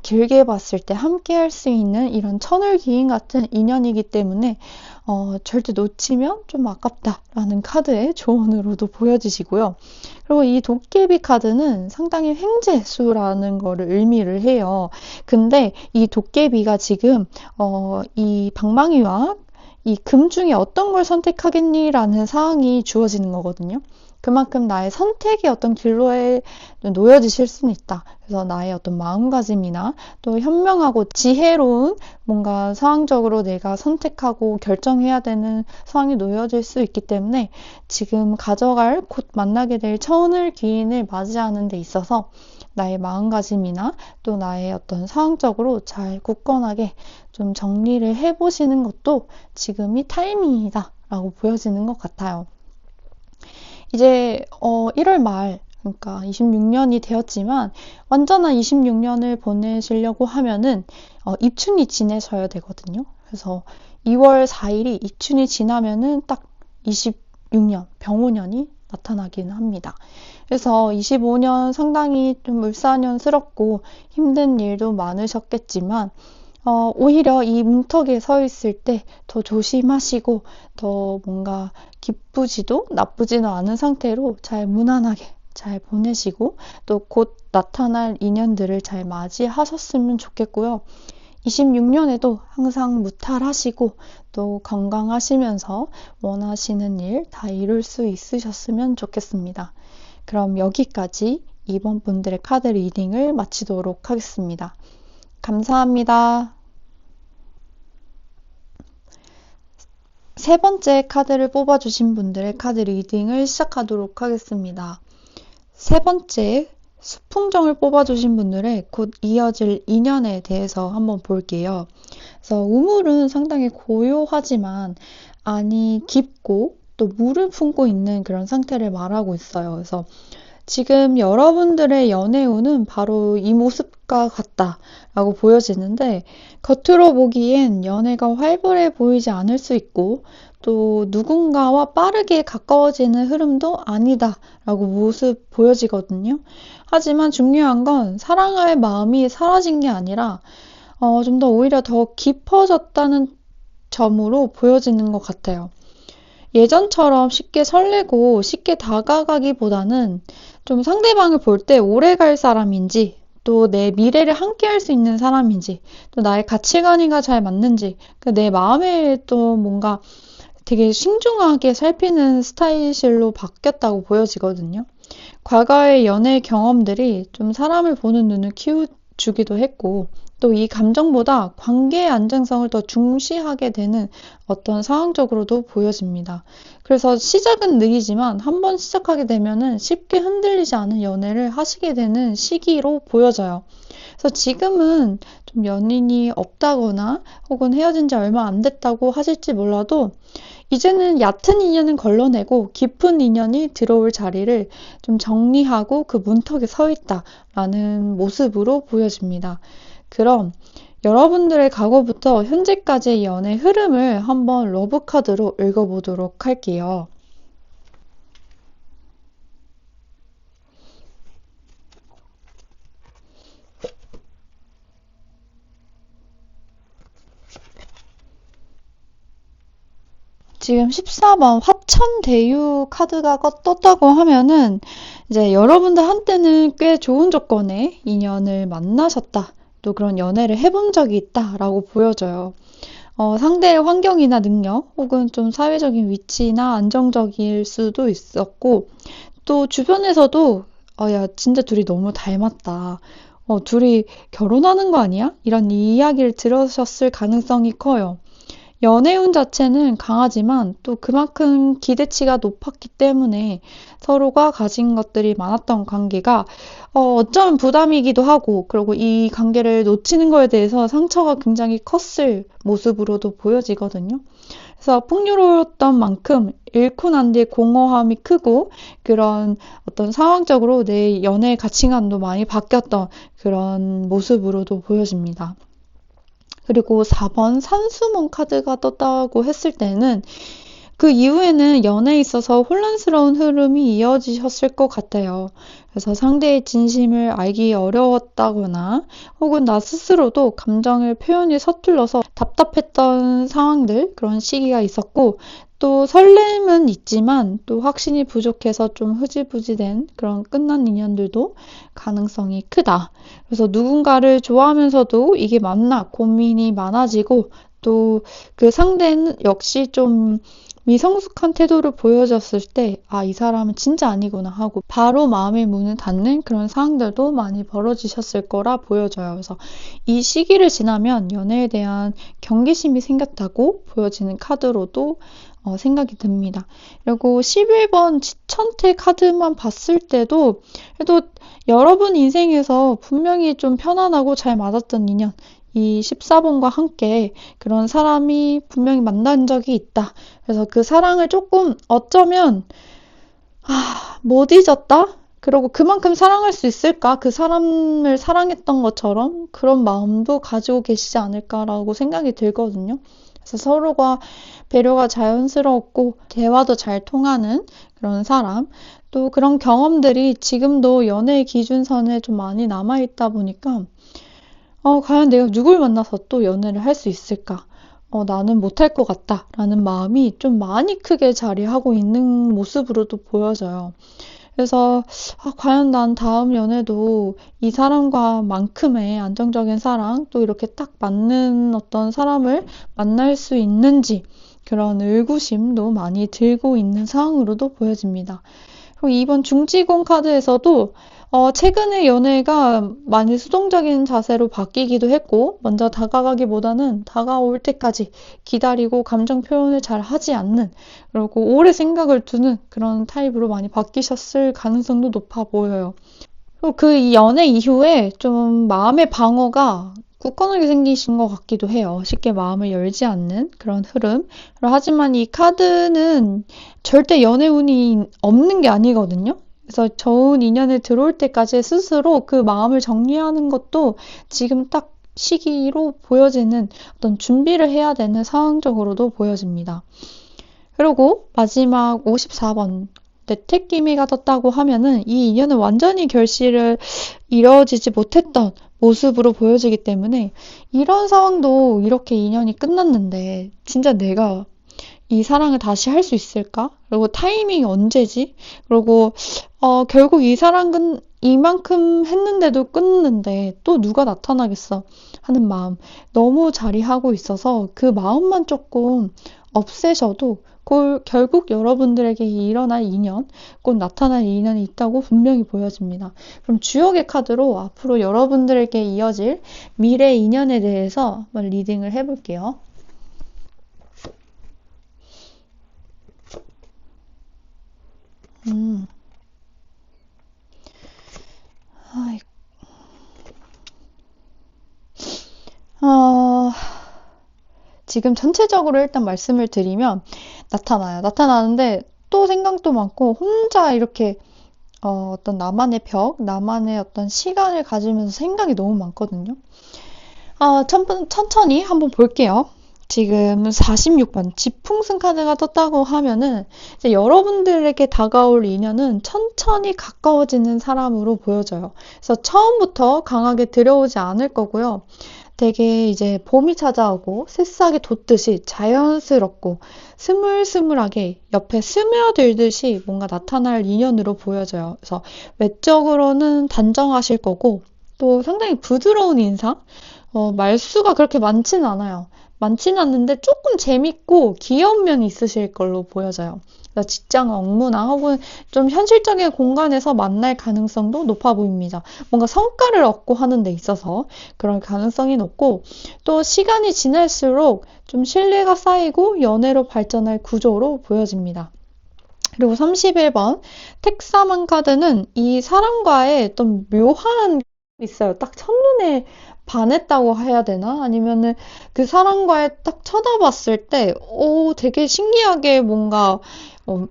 길게 봤을 때 함께 할 수 있는 이런 천을기인 같은 인연이기 때문에 절대 놓치면 좀 아깝다라는 카드의 조언으로도 보여지시고요. 그리고 이 도깨비 카드는 상당히 횡재수라는 거를 의미를 해요. 근데 이 도깨비가 지금 이 방망이와 이 금 중에 어떤 걸 선택하겠니라는 사항이 주어지는 거거든요. 그만큼 나의 선택의 어떤 길로에 놓여지실 수는 있다. 그래서 나의 어떤 마음가짐이나 또 현명하고 지혜로운 뭔가 상황적으로 내가 선택하고 결정해야 되는 상황이 놓여질 수 있기 때문에 지금 가져갈 곧 만나게 될 천을 귀인을 맞이하는 데 있어서 나의 마음가짐이나 또 나의 어떤 상황적으로 잘 굳건하게 좀 정리를 해보시는 것도 지금이 타이밍이다 라고 보여지는 것 같아요. 이제 1월 말 그러니까 26년이 되었지만 완전한 26년을 보내시려고 하면은 입춘이 지내셔야 되거든요. 그래서 2월 4일이 입춘이 지나면은 딱 26년 병오년이 나타나기는 합니다. 그래서 25년 상당히 좀 울사년스럽고 힘든 일도 많으셨겠지만 오히려 이 문턱에 서 있을 때 더 조심하시고 더 뭔가 기쁘지도 나쁘지도 않은 상태로 잘 무난하게 잘 보내시고 또 곧 나타날 인연들을 잘 맞이하셨으면 좋겠고요. 26년에도 항상 무탈하시고 또 건강하시면서 원하시는 일 다 이룰 수 있으셨으면 좋겠습니다. 그럼 여기까지 이번 분들의 카드 리딩을 마치도록 하겠습니다. 감사합니다. 세 번째 카드를 뽑아주신 분들의 카드 리딩을 시작하도록 하겠습니다. 세 번째 수풍정을 뽑아주신 분들의 곧 이어질 인연에 대해서 한번 볼게요. 그래서 우물은 상당히 고요하지만 안이 깊고 또 물을 품고 있는 그런 상태를 말하고 있어요. 그래서 지금 여러분들의 연애운은 바로 이 모습과 같다라고 보여지는데, 겉으로 보기엔 연애가 활발해 보이지 않을 수 있고 또 누군가와 빠르게 가까워지는 흐름도 아니다라고 모습 보여지거든요. 하지만 중요한 건 사랑할 마음이 사라진 게 아니라 좀 더 오히려 더 깊어졌다는 점으로 보여지는 것 같아요. 예전처럼 쉽게 설레고 쉽게 다가가기보다는 좀 상대방을 볼 때 오래 갈 사람인지, 또 내 미래를 함께 할 수 있는 사람인지, 또 나의 가치관이가 잘 맞는지, 내 마음에 또 뭔가 되게 신중하게 살피는 스타일로 바뀌었다고 보여지거든요. 과거의 연애 경험들이 좀 사람을 보는 눈을 키워주기도 했고, 또 이 감정보다 관계의 안정성을 더 중시하게 되는 어떤 상황적으로도 보여집니다. 그래서 시작은 느리지만 한번 시작하게 되면은 쉽게 흔들리지 않은 연애를 하시게 되는 시기로 보여져요. 그래서 지금은 좀 연인이 없다거나 혹은 헤어진 지 얼마 안 됐다고 하실지 몰라도, 이제는 얕은 인연은 걸러내고 깊은 인연이 들어올 자리를 좀 정리하고 그 문턱에 서 있다라는 모습으로 보여집니다. 그럼 여러분들의 과거부터 현재까지의 연애 흐름을 한번 러브카드로 읽어보도록 할게요. 지금 14번 화천대유 카드가 떴다고 하면은 이제 여러분들 한때는 꽤 좋은 조건의 인연을 만나셨다, 또 그런 연애를 해본 적이 있다라고 보여져요. 상대의 환경이나 능력 혹은 좀 사회적인 위치나 안정적일 수도 있었고, 또 주변에서도 야 진짜 둘이 너무 닮았다, 둘이 결혼하는 거 아니야? 이런 이야기를 들으셨을 가능성이 커요. 연애운 자체는 강하지만 또 그만큼 기대치가 높았기 때문에 서로가 가진 것들이 많았던 관계가 어쩌면 부담이기도 하고, 그리고 이 관계를 놓치는 거에 대해서 상처가 굉장히 컸을 모습으로도 보여지거든요. 그래서 풍요로웠던 만큼 잃고 난 뒤에 공허함이 크고, 그런 어떤 상황적으로 내 연애 가치관도 많이 바뀌었던 그런 모습으로도 보여집니다. 그리고 4번 산수몽 카드가 떴다고 했을 때는 그 이후에는 연애에 있어서 혼란스러운 흐름이 이어지셨을 것 같아요. 그래서 상대의 진심을 알기 어려웠다거나 혹은 나 스스로도 감정의 표현이 서툴러서 답답했던 상황들, 그런 시기가 있었고, 또 설렘은 있지만 또 확신이 부족해서 좀 흐지부지된 그런 끝난 인연들도 가능성이 크다. 그래서 누군가를 좋아하면서도 이게 맞나 고민이 많아지고, 또 그 상대는 역시 좀 미성숙한 태도를 보여줬을 때, 이 사람은 진짜 아니구나 하고 바로 마음의 문을 닫는 그런 상황들도 많이 벌어지셨을 거라 보여져요. 그래서 이 시기를 지나면 연애에 대한 경계심이 생겼다고 보여지는 카드로도 생각이 듭니다. 그리고 11번 지천태 카드만 봤을 때도 그래도 여러분 인생에서 분명히 좀 편안하고 잘 맞았던 인연, 이 14번과 함께 그런 사람이 분명히 만난 적이 있다. 그래서 그 사랑을 조금 어쩌면 못 잊었다? 그리고 그만큼 사랑할 수 있을까? 그 사람을 사랑했던 것처럼 그런 마음도 가지고 계시지 않을까라고 생각이 들거든요. 그래서 서로가 배려가 자연스러웠고 대화도 잘 통하는 그런 사람, 또 그런 경험들이 지금도 연애의 기준선에 좀 많이 남아있다 보니까 과연 내가 누굴 만나서 또 연애를 할 수 있을까? 나는 못할 것 같다 라는 마음이 좀 많이 크게 자리하고 있는 모습으로도 보여져요. 그래서 과연 난 다음 연애도 이 사람과만큼의 안정적인 사랑, 또 이렇게 딱 맞는 어떤 사람을 만날 수 있는지, 그런 의구심도 많이 들고 있는 상황으로도 보여집니다. 그리고 이번 중지공 카드에서도 최근에 연애가 많이 수동적인 자세로 바뀌기도 했고, 먼저 다가가기보다는 다가올 때까지 기다리고 감정 표현을 잘 하지 않는, 그리고 오래 생각을 두는 그런 타입으로 많이 바뀌셨을 가능성도 높아 보여요. 그리고 그 연애 이후에 좀 마음의 방어가 굳건하게 생기신 것 같기도 해요. 쉽게 마음을 열지 않는 그런 흐름. 하지만 이 카드는 절대 연애 운이 없는 게 아니거든요. 그래서 좋은 인연에 들어올 때까지 스스로 그 마음을 정리하는 것도 지금 딱 시기로 보여지는 어떤 준비를 해야 되는 상황적으로도 보여집니다. 그리고 마지막 54번 내택기미가 떴다고 하면은 이 인연은 완전히 결실을 이루어지지 못했던 모습으로 보여지기 때문에 이런 상황도 이렇게 인연이 끝났는데 진짜 내가 이 사랑을 다시 할 수 있을까? 그리고 타이밍이 언제지? 그리고 결국 이 사랑은 이만큼 했는데도 끊는데 또 누가 나타나겠어 하는 마음 너무 자리하고 있어서 그 마음만 조금 없애셔도 결국 여러분들에게 일어날 인연, 곧 나타날 인연이 있다고 분명히 보여집니다. 그럼 주역의 카드로 앞으로 여러분들에게 이어질 미래 인연에 대해서 한번 리딩을 해볼게요. 음, 아이, 어, 지금 전체적으로 일단 말씀을 드리면 나타나요. 나타나는데 또 생각도 많고 혼자 이렇게 어떤 나만의 벽, 나만의 어떤 시간을 가지면서 생각이 너무 많거든요. 천천히 한번 볼게요. 지금 46번 지풍승 카드가 떴다고 하면은 이제 여러분들에게 다가올 인연은 천천히 가까워지는 사람으로 보여져요. 그래서 처음부터 강하게 들여오지 않을 거고요. 되게 이제 봄이 찾아오고 새싹이 돋듯이 자연스럽고 스물스물하게 옆에 스며들듯이 뭔가 나타날 인연으로 보여져요. 그래서 외적으로는 단정하실 거고 또 상당히 부드러운 인상? 말수가 그렇게 많진 않아요. 많진 않는데 조금 재밌고 귀여운 면이 있으실 걸로 보여져요. 그래서 직장 업무나 혹은 좀 현실적인 공간에서 만날 가능성도 높아 보입니다. 뭔가 성과를 얻고 하는 데 있어서 그런 가능성이 높고 또 시간이 지날수록 좀 신뢰가 쌓이고 연애로 발전할 구조로 보여집니다. 그리고 31번 택사만 카드는 이 사람과의 어떤 묘한 게 있어요. 딱 첫눈에 반했다고 해야 되나? 아니면은 그 사람과의 딱 쳐다봤을 때, 되게 신기하게 뭔가, 어,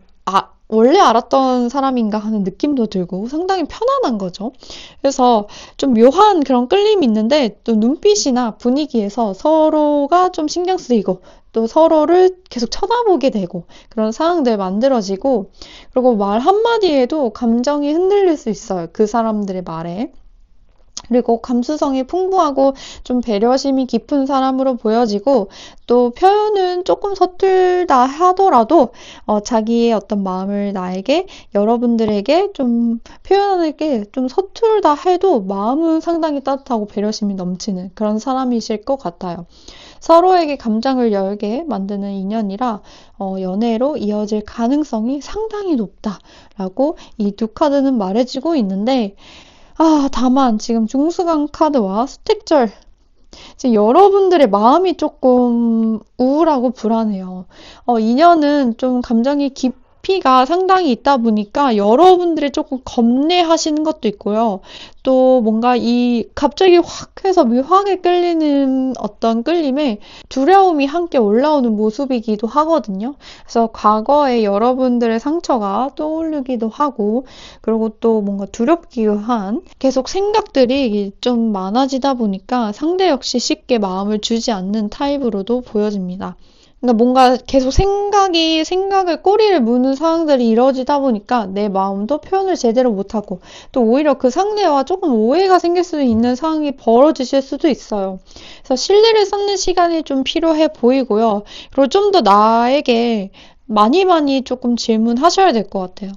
원래 알았던 사람인가 하는 느낌도 들고 상당히 편안한 거죠. 그래서 좀 묘한 그런 끌림이 있는데 또 눈빛이나 분위기에서 서로가 좀 신경 쓰이고 또 서로를 계속 쳐다보게 되고 그런 상황들 만들어지고 그리고 말 한마디에도 감정이 흔들릴 수 있어요. 그 사람들의 말에. 그리고 감수성이 풍부하고 좀 배려심이 깊은 사람으로 보여지고 또 표현은 조금 서툴다 하더라도 자기의 어떤 마음을 나에게 여러분들에게 좀 표현하는 게 좀 서툴다 해도 마음은 상당히 따뜻하고 배려심이 넘치는 그런 사람이실 것 같아요. 서로에게 감정을 열게 만드는 인연이라 연애로 이어질 가능성이 상당히 높다라고 이 두 카드는 말해주고 있는데 다만 지금 중수강 카드와 수택절 지금 여러분들의 마음이 조금 우울하고 불안해요. 인연은 좀 감정이 깊이가 상당히 있다 보니까 여러분들이 조금 겁내하시는 것도 있고요. 또 뭔가 갑자기 확 해서 묘하게 끌리는 어떤 끌림에 두려움이 함께 올라오는 모습이기도 하거든요. 그래서 과거에 여러분들의 상처가 떠오르기도 하고, 그리고 또 뭔가 두렵기도 한 계속 생각들이 좀 많아지다 보니까 상대 역시 쉽게 마음을 주지 않는 타입으로도 보여집니다. 그러니까 뭔가 계속 생각을 꼬리를 무는 상황들이 이루어지다 보니까 내 마음도 표현을 제대로 못하고 또 오히려 그 상대와 조금 오해가 생길 수 있는 상황이 벌어지실 수도 있어요. 그래서 신뢰를 쌓는 시간이 좀 필요해 보이고요. 그리고 좀 더 나에게 많이 많이 조금 질문하셔야 될 것 같아요.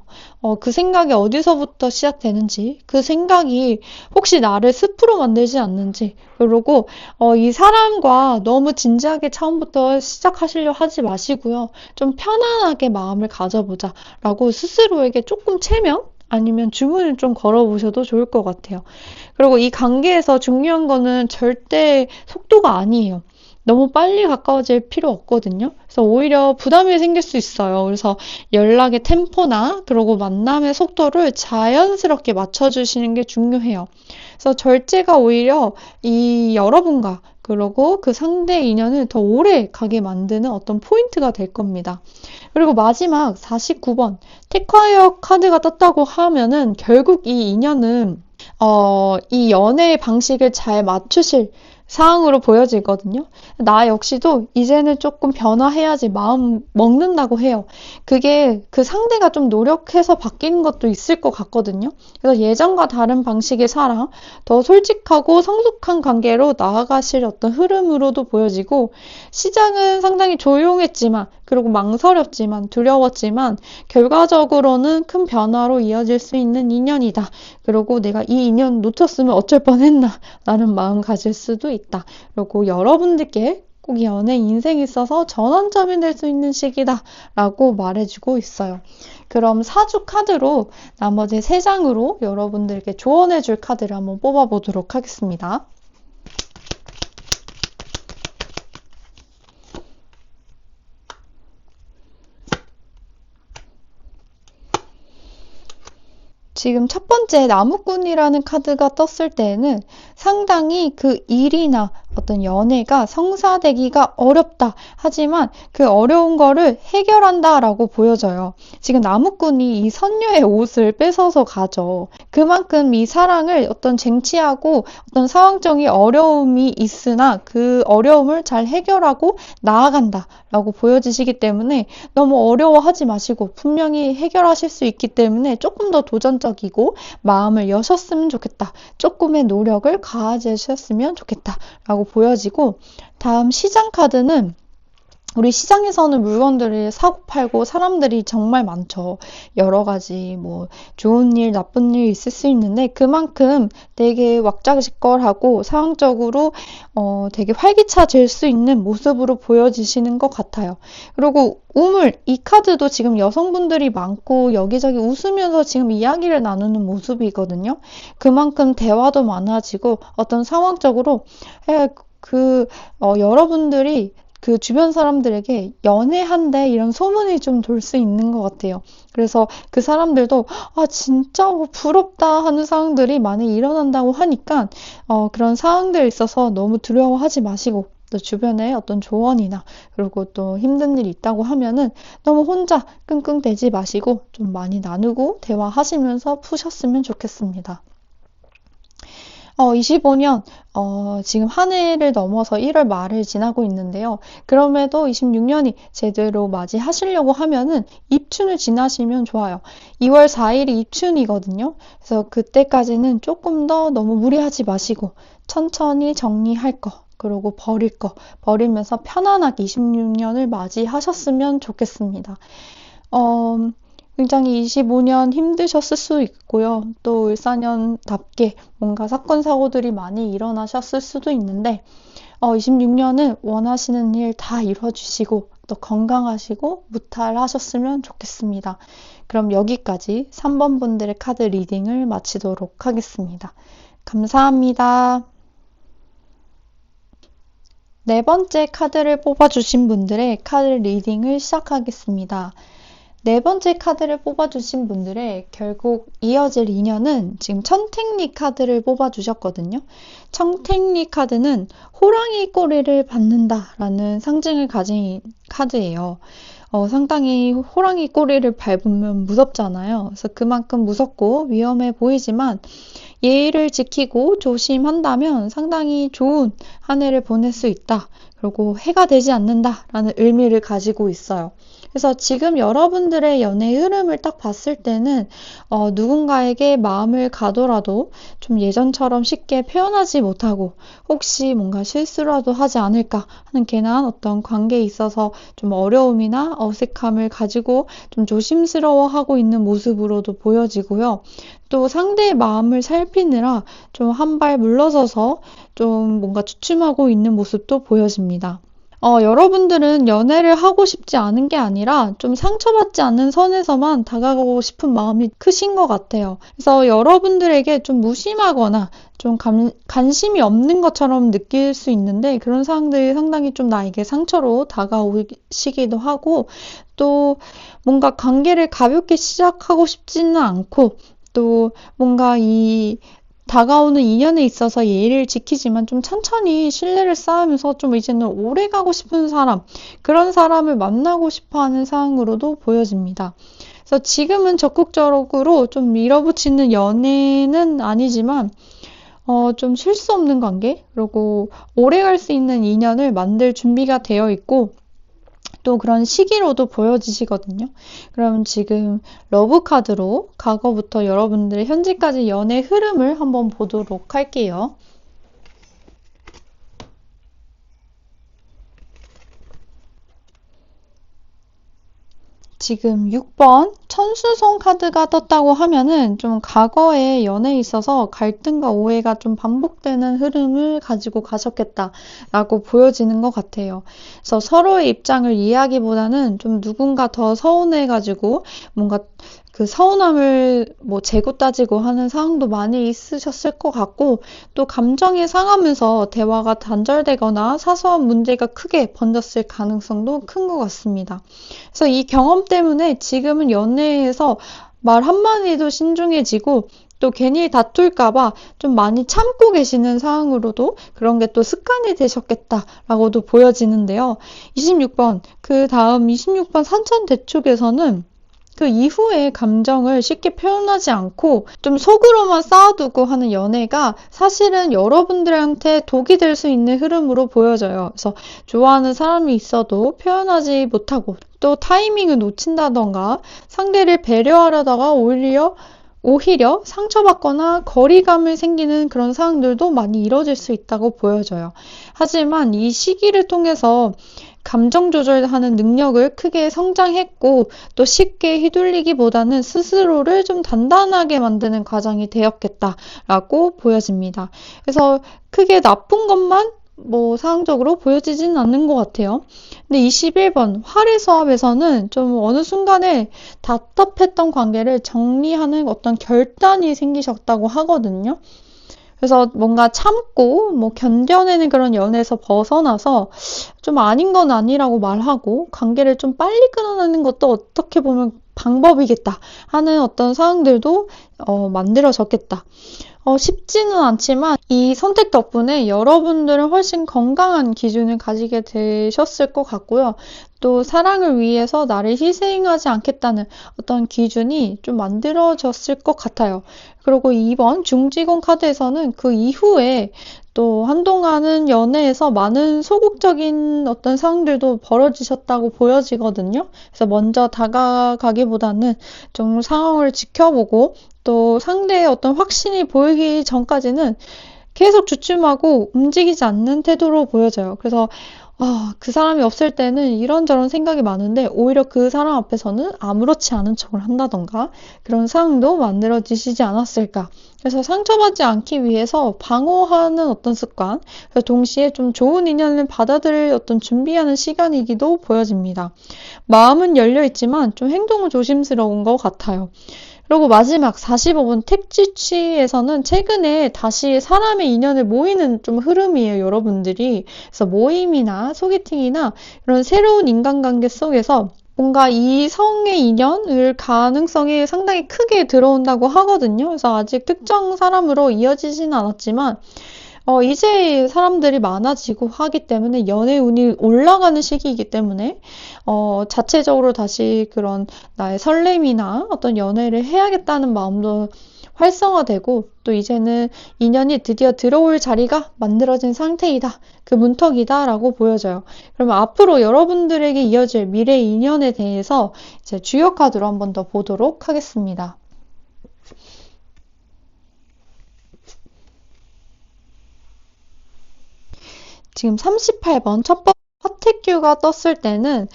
그 생각이 어디서부터 시작되는지, 그 생각이 혹시 나를 습으로 만들지 않는지, 그리고 이 사람과 너무 진지하게 처음부터 시작하시려 하지 마시고요. 좀 편안하게 마음을 가져보자 라고 스스로에게 조금 체면? 아니면 주문을 좀 걸어보셔도 좋을 것 같아요. 그리고 이 관계에서 중요한 거는 절대 속도가 아니에요. 너무 빨리 가까워질 필요 없거든요. 그래서 오히려 부담이 생길 수 있어요. 그래서 연락의 템포나 그리고 만남의 속도를 자연스럽게 맞춰주시는 게 중요해요. 그래서 절제가 오히려 이 여러분과 그리고 그 상대 인연을 더 오래 가게 만드는 어떤 포인트가 될 겁니다. 그리고 마지막 49번 택화역 카드가 떴다고 하면은 결국 이 인연은 이 연애의 방식을 잘 맞추실 사항으로 보여지거든요. 나 역시도 이제는 조금 변화해야지 마음 먹는다고 해요. 그게 그 상대가 좀 노력해서 바뀌는 것도 있을 것 같거든요. 그래서 예전과 다른 방식의 사랑, 더 솔직하고 성숙한 관계로 나아가실 어떤 흐름으로도 보여지고, 시작은 상당히 조용했지만, 그리고 망설였지만, 두려웠지만, 결과적으로는 큰 변화로 이어질 수 있는 인연이다. 그리고 내가 이 인연 놓쳤으면 어쩔 뻔했나 라는 마음 가질 수도 있다. 그리고 여러분들께 꼭 연애 인생에 있어서 전환점이 될 수 있는 시기다 라고 말해주고 있어요. 그럼 사주 카드로 나머지 3장으로 여러분들께 조언해줄 카드를 한번 뽑아보도록 하겠습니다. 지금 첫 번째 나무꾼이라는 카드가 떴을 때에는 상당히 그 일이나 어떤 연애가 성사되기가 어렵다. 하지만 그 어려운 거를 해결한다 라고 보여져요. 지금 나무꾼이 이 선녀의 옷을 뺏어서 가죠. 그만큼 이 사랑을 어떤 쟁취하고 어떤 상황적인 어려움이 있으나 그 어려움을 잘 해결하고 나아간다 라고 보여지시기 때문에 너무 어려워하지 마시고 분명히 해결하실 수 있기 때문에 조금 더 도전적이고 마음을 여셨으면 좋겠다. 조금의 노력을 가하셨으면 좋겠다 라고 보여지고, 다음 시장 카드는 우리 시장에서는 물건들을 사고 팔고 사람들이 정말 많죠. 여러 가지 뭐 좋은 일, 나쁜 일 있을 수 있는데 그만큼 되게 왁자지껄하고 상황적으로 되게 활기차질 수 있는 모습으로 보여지시는 것 같아요. 그리고 우물, 이 카드도 지금 여성분들이 많고 여기저기 웃으면서 지금 이야기를 나누는 모습이거든요. 그만큼 대화도 많아지고 어떤 상황적으로 여러분들이 그 주변 사람들에게 연애한대 이런 소문이 좀 돌 수 있는 것 같아요. 그래서 그 사람들도 진짜 부럽다 하는 상황들이 많이 일어난다고 하니까 그런 상황들에 있어서 너무 두려워하지 마시고, 또 주변에 어떤 조언이나 그리고 또 힘든 일이 있다고 하면은 너무 혼자 끙끙대지 마시고 좀 많이 나누고 대화하시면서 푸셨으면 좋겠습니다. 25년, 지금 한 해를 넘어서 1월 말을 지나고 있는데요. 그럼에도 26년이 제대로 맞이하시려고 하면은 입춘을 지나시면 좋아요. 2월 4일이 입춘이거든요. 그래서 그때까지는 조금 더 너무 무리하지 마시고 천천히 정리할 거, 그리고 버릴 거, 버리면서 편안하게 26년을 맞이하셨으면 좋겠습니다. 굉장히 25년 힘드셨을 수 있고요. 또 을사년답게 뭔가 사건, 사고들이 많이 일어나셨을 수도 있는데 26년은 원하시는 일 다 이뤄주시고 또 건강하시고 무탈하셨으면 좋겠습니다. 그럼 여기까지 3번 분들의 카드 리딩을 마치도록 하겠습니다. 감사합니다. 네 번째 카드를 뽑아주신 분들의 카드 리딩을 시작하겠습니다. 네 번째 카드를 뽑아주신 분들의 결국 이어질 인연은 지금 천택리 카드를 뽑아주셨거든요. 천택리 카드는 호랑이 꼬리를 받는다라는 상징을 가진 카드예요. 상당히 호랑이 꼬리를 밟으면 무섭잖아요. 그래서 그만큼 무섭고 위험해 보이지만 예의를 지키고 조심한다면 상당히 좋은 한 해를 보낼 수 있다. 그리고 해가 되지 않는다라는 의미를 가지고 있어요. 그래서 지금 여러분들의 연애 흐름을 딱 봤을 때는 누군가에게 마음을 가더라도 좀 예전처럼 쉽게 표현하지 못하고 혹시 뭔가 실수라도 하지 않을까 하는 괜한 어떤 관계에 있어서 좀 어려움이나 어색함을 가지고 좀 조심스러워하고 있는 모습으로도 보여지고요. 또 상대의 마음을 살피느라 좀 한 발 물러서서 좀 뭔가 주춤하고 있는 모습도 보여집니다. 여러분들은 연애를 하고 싶지 않은 게 아니라 좀 상처받지 않는 선에서만 다가가고 싶은 마음이 크신 것 같아요. 그래서 여러분들에게 좀 무심하거나 좀 관심이 없는 것처럼 느낄 수 있는데 그런 상황들이 상당히 좀 나에게 상처로 다가오시기도 하고 또 뭔가 관계를 가볍게 시작하고 싶지는 않고 또 뭔가 이 다가오는 인연에 있어서 예의를 지키지만 좀 천천히 신뢰를 쌓으면서 좀 이제는 오래 가고 싶은 사람, 그런 사람을 만나고 싶어 하는 상황으로도 보여집니다. 그래서 지금은 적극적으로 좀 밀어붙이는 연애는 아니지만, 좀 쉴 수 없는 관계, 그리고 오래 갈 수 있는 인연을 만들 준비가 되어 있고, 또 그런 시기로도 보여지시거든요. 그럼 지금 러브카드로 과거부터 여러분들의 현재까지 연애 흐름을 한번 보도록 할게요. 지금 6번 천수송 카드가 떴다고 하면은 좀 과거의 연애에 있어서 갈등과 오해가 좀 반복되는 흐름을 가지고 가셨겠다라고 보여지는 것 같아요. 그래서 서로의 입장을 이해하기보다는 좀 누군가 더 서운해가지고 뭔가 그 서운함을 뭐 재고 따지고 하는 상황도 많이 있으셨을 것 같고 또 감정이 상하면서 대화가 단절되거나 사소한 문제가 크게 번졌을 가능성도 큰 것 같습니다. 그래서 이 경험 때문에 지금은 연애에서 말 한마디도 신중해지고 또 괜히 다툴까봐 좀 많이 참고 계시는 상황으로도 그런 게 또 습관이 되셨겠다라고도 보여지는데요. 26번, 그 다음 26번 산천대축에서는 그 이후의 감정을 쉽게 표현하지 않고 좀 속으로만 쌓아두고 하는 연애가 사실은 여러분들한테 독이 될 수 있는 흐름으로 보여져요. 그래서 좋아하는 사람이 있어도 표현하지 못하고 또 타이밍을 놓친다던가 상대를 배려하려다가 오히려 상처받거나 거리감을 생기는 그런 상황들도 많이 이뤄질 수 있다고 보여져요. 하지만 이 시기를 통해서 감정 조절하는 능력을 크게 성장했고 또 쉽게 휘둘리기보다는 스스로를 좀 단단하게 만드는 과정이 되었겠다라고 보여집니다. 그래서 크게 나쁜 것만 뭐 사항적으로 보여지진 않는 것 같아요. 근데 21번 활의서합에서는 좀 어느 순간에 답답했던 관계를 정리하는 어떤 결단이 생기셨다고 하거든요. 그래서 뭔가 참고 뭐 견뎌내는 그런 연애에서 벗어나서 좀 아닌 건 아니라고 말하고 관계를 좀 빨리 끊어내는 것도 어떻게 보면 방법이겠다 하는 어떤 상황들도 만들어졌겠다. 쉽지는 않지만 이 선택 덕분에 여러분들은 훨씬 건강한 기준을 가지게 되셨을 것 같고요. 또 사랑을 위해서 나를 희생하지 않겠다는 어떤 기준이 좀 만들어졌을 것 같아요. 그리고 2번 중지공 카드에서는 그 이후에 또 한동안은 연애에서 많은 소극적인 어떤 상황들도 벌어지셨다고 보여지거든요. 그래서 먼저 다가가기보다는 좀 상황을 지켜보고 또 상대의 어떤 확신이 보이기 전까지는 계속 주춤하고 움직이지 않는 태도로 보여져요. 그래서 그 사람이 없을 때는 이런저런 생각이 많은데 오히려 그 사람 앞에서는 아무렇지 않은 척을 한다던가 그런 상황도 만들어지시지 않았을까. 그래서 상처받지 않기 위해서 방어하는 어떤 습관, 동시에 좀 좋은 인연을 받아들일 어떤 준비하는 시간이기도 보여집니다. 마음은 열려있지만 좀 행동은 조심스러운 것 같아요. 그리고 마지막 45번 택지취에서는 최근에 다시 사람의 인연을 모이는 좀 흐름이에요, 여러분들이. 그래서 모임이나 소개팅이나 이런 새로운 인간관계 속에서 뭔가 이성의 인연을 가능성이 상당히 크게 들어온다고 하거든요. 그래서 아직 특정 사람으로 이어지지는 않았지만 이제 사람들이 많아지고 하기 때문에 연애 운이 올라가는 시기이기 때문에 자체적으로 다시 그런 나의 설렘이나 어떤 연애를 해야겠다는 마음도 활성화되고 또 이제는 인연이 드디어 들어올 자리가 만들어진 상태이다. 그 문턱이다라고 보여져요. 그러면 앞으로 여러분들에게 이어질 미래 인연에 대해서 이제 주요 카드로 한번 더 보도록 하겠습니다. 지금 38번 첫 번째 화택규가 떴을 때는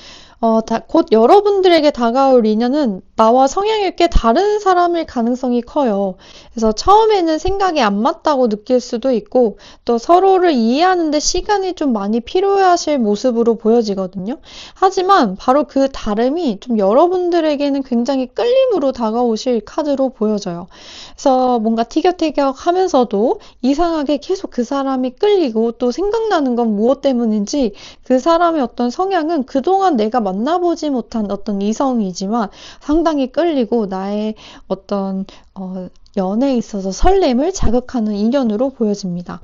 곧 여러분들에게 다가올 인연은 나와 성향이 꽤 다른 사람일 가능성이 커요. 그래서 처음에는 생각이 안 맞다고 느낄 수도 있고, 또 서로를 이해하는데 시간이 좀 많이 필요하실 모습으로 보여지거든요. 하지만 바로 그 다름이 좀 여러분들에게는 굉장히 끌림으로 다가오실 카드로 보여져요. 그래서 뭔가 티격태격 하면서도 이상하게 계속 그 사람이 끌리고, 또 생각나는 건 무엇 때문인지 그 사람의 어떤 성향은 그동안 내가 만나보지 못한 어떤 이성이지만 상당히 끌리고 나의 어떤 연애에 있어서 설렘을 자극하는 인연으로 보여집니다.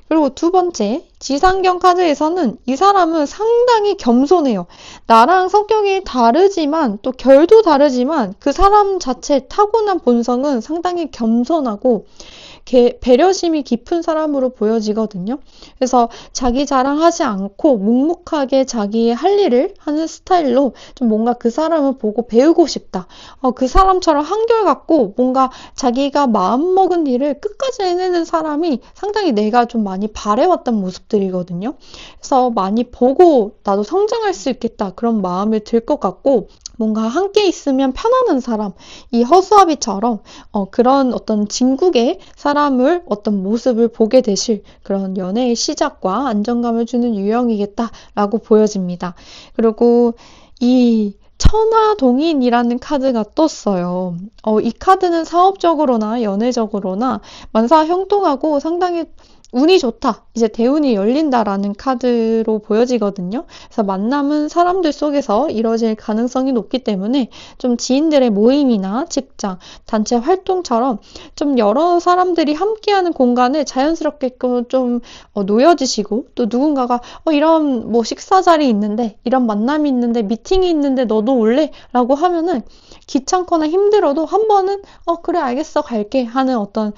그리고 두 번째, 지상경 카드에서는 이 사람은 상당히 겸손해요. 나랑 성격이 다르지만 또 결도 다르지만 그 사람 자체 타고난 본성은 상당히 겸손하고 배려심이 깊은 사람으로 보여지거든요. 그래서 자기 자랑하지 않고 묵묵하게 자기의 할 일을 하는 스타일로 좀 뭔가 그 사람을 보고 배우고 싶다. 그 사람처럼 한결같고 뭔가 자기가 마음먹은 일을 끝까지 해내는 사람이 상당히 내가 좀 많이 바래왔던 모습들이거든요. 그래서 많이 보고 나도 성장할 수 있겠다 그런 마음이 들 것 같고, 뭔가 함께 있으면 편안한 사람, 이 허수아비처럼 그런 어떤 진국의 사람을 어떤 모습을 보게 되실 그런 연애의 시작과 안정감을 주는 유형이겠다라고 보여집니다. 그리고 이 천하동인이라는 카드가 떴어요. 이 카드는 사업적으로나 연애적으로나 만사형통하고 상당히 운이 좋다, 이제 대운이 열린다라는 카드로 보여지거든요. 그래서 만남은 사람들 속에서 이뤄질 가능성이 높기 때문에 좀 지인들의 모임이나 직장, 단체 활동처럼 좀 여러 사람들이 함께하는 공간에 자연스럽게 좀 놓여지시고, 또 누군가가 이런 뭐 식사 자리 있는데, 이런 만남이 있는데, 미팅이 있는데 너도 올래? 라고 하면은 귀찮거나 힘들어도 한 번은 그래 알겠어 갈게 하는 어떤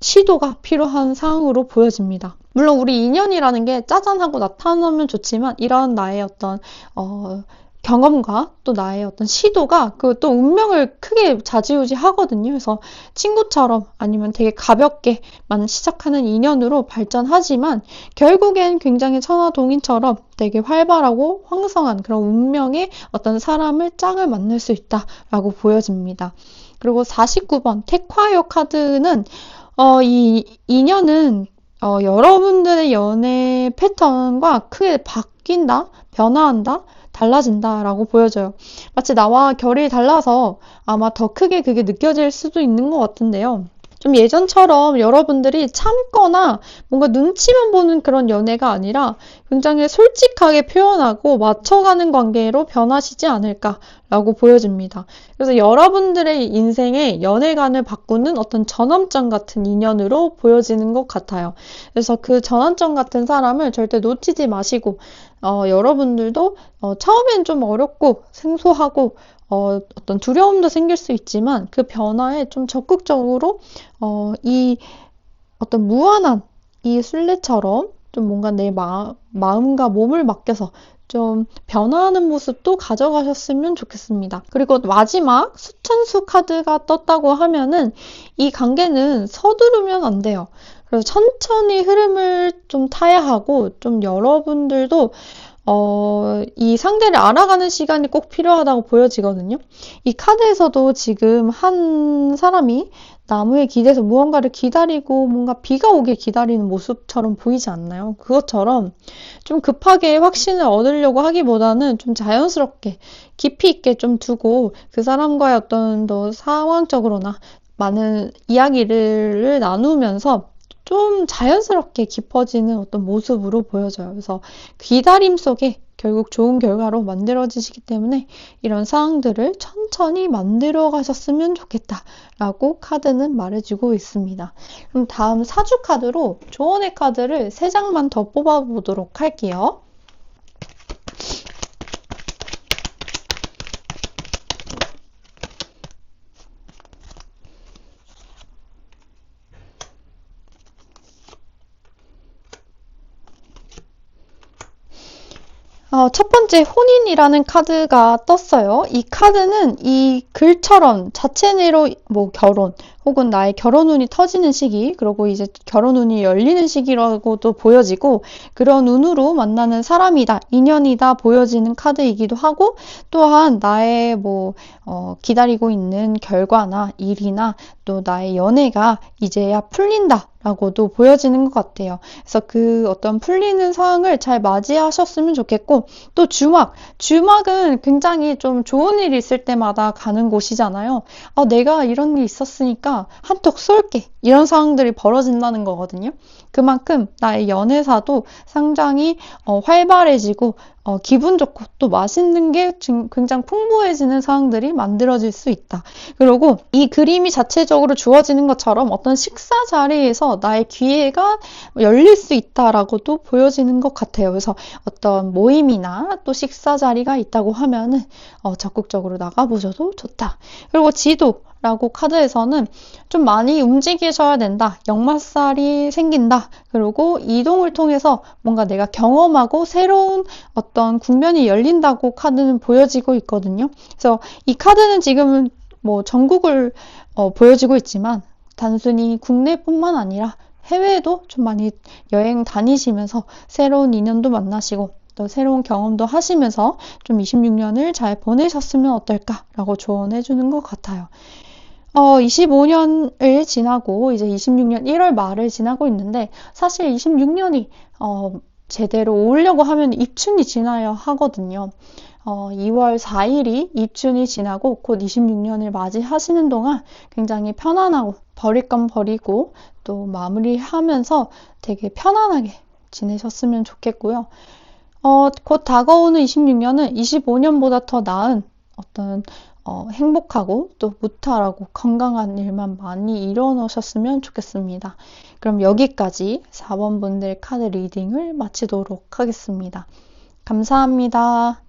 시도가 필요한 상황으로 보여집니다. 물론 우리 인연이라는 게 짜잔하고 나타나면 좋지만 이런 나의 어떤 경험과 또 나의 어떤 시도가 그 또 운명을 크게 좌지우지하거든요. 그래서 친구처럼 아니면 되게 가볍게만 시작하는 인연으로 발전하지만 결국엔 굉장히 천하동인처럼 되게 활발하고 황성한 그런 운명의 어떤 사람을 짝을 만날 수 있다라고 보여집니다. 그리고 49번 택화요 카드는 이 인연은 여러분들의 연애 패턴과 크게 바뀐다, 변화한다, 달라진다라고 보여져요. 마치 나와 결이 달라서 아마 더 크게 그게 느껴질 수도 있는 것 같은데요. 좀 예전처럼 여러분들이 참거나 뭔가 눈치만 보는 그런 연애가 아니라 굉장히 솔직하게 표현하고 맞춰가는 관계로 변하시지 않을까라고 보여집니다. 그래서 여러분들의 인생의 연애관을 바꾸는 어떤 전환점 같은 인연으로 보여지는 것 같아요. 그래서 그 전환점 같은 사람을 절대 놓치지 마시고, 여러분들도 처음엔 좀 어렵고 생소하고 어떤 두려움도 생길 수 있지만 그 변화에 좀 적극적으로 이 어떤 무한한 이 순례처럼 좀 뭔가 내 마음과 몸을 맡겨서 좀 변화하는 모습도 가져가셨으면 좋겠습니다. 그리고 마지막 수천수 카드가 떴다고 하면은 이 관계는 서두르면 안 돼요. 그래서 천천히 흐름을 좀 타야 하고, 좀 여러분들도 이 상대를 알아가는 시간이 꼭 필요하다고 보여지거든요. 이 카드에서도 지금 한 사람이 나무에 기대서 무언가를 기다리고 뭔가 비가 오길 기다리는 모습처럼 보이지 않나요? 그것처럼 좀 급하게 확신을 얻으려고 하기보다는 좀 자연스럽게 깊이 있게 좀 두고 그 사람과의 어떤 더 상황적으로나 많은 이야기를 나누면서 좀 자연스럽게 깊어지는 어떤 모습으로 보여져요. 그래서 기다림 속에 결국 좋은 결과로 만들어지시기 때문에 이런 상황들을 천천히 만들어 가셨으면 좋겠다라고 카드는 말해주고 있습니다. 그럼 다음 사주 카드로 조언의 카드를 3장만 더 뽑아보도록 할게요. 첫 번째 혼인이라는 카드가 떴어요. 이 카드는 이 글처럼 자체내로 뭐 결혼 혹은 나의 결혼운이 터지는 시기, 그리고 이제 결혼운이 열리는 시기라고도 보여지고, 그런 운으로 만나는 사람이다, 인연이다 보여지는 카드이기도 하고, 또한 나의 기다리고 있는 결과나 일이나 또 나의 연애가 이제야 풀린다 라고도 보여지는 것 같아요. 그래서 그 어떤 풀리는 상황을 잘 맞이하셨으면 좋겠고, 또 주막은 굉장히 좀 좋은 일 있을 때마다 가는 곳이잖아요. 내가 이런 일 있었으니까 한턱 쏠게, 이런 상황들이 벌어진다는 거거든요. 그만큼 나의 연애사도 상당히 활발해지고 기분 좋고 또 맛있는 게 굉장히 풍부해지는 상황들이 만들어질 수 있다. 그리고 이 그림이 자체적으로 주어지는 것처럼 어떤 식사 자리에서 나의 기회가 열릴 수 있다라고도 보여지는 것 같아요. 그래서 어떤 모임이나 또 식사 자리가 있다고 하면은 적극적으로 나가보셔도 좋다. 그리고 지도라고 카드에서는 좀 많이 움직이셔야 된다. 역마살이 생긴다. 그리고 이동을 통해서 뭔가 내가 경험하고 새로운 어떤 국면이 열린다고 카드는 보여지고 있거든요. 그래서 이 카드는 지금은 전국을 보여지고 있지만 단순히 국내뿐만 아니라 해외에도 좀 많이 여행 다니시면서 새로운 인연도 만나시고 또 새로운 경험도 하시면서 좀 26년을 잘 보내셨으면 어떨까라고 조언해 주는 것 같아요. 25년을 지나고 이제 26년 1월 말을 지나고 있는데 사실 26년이 제대로 오려고 하면 입춘이 지나야 하거든요. 2월 4일이 입춘이 지나고 곧 26년을 맞이하시는 동안 굉장히 편안하고 버릴 건 버리고 또 마무리하면서 되게 편안하게 지내셨으면 좋겠고요. 곧 다가오는 26년은 25년보다 더 나은 어떤 행복하고 또 무탈하고 건강한 일만 많이 일어나셨으면 좋겠습니다. 그럼 여기까지 4번 분들 카드 리딩을 마치도록 하겠습니다. 감사합니다.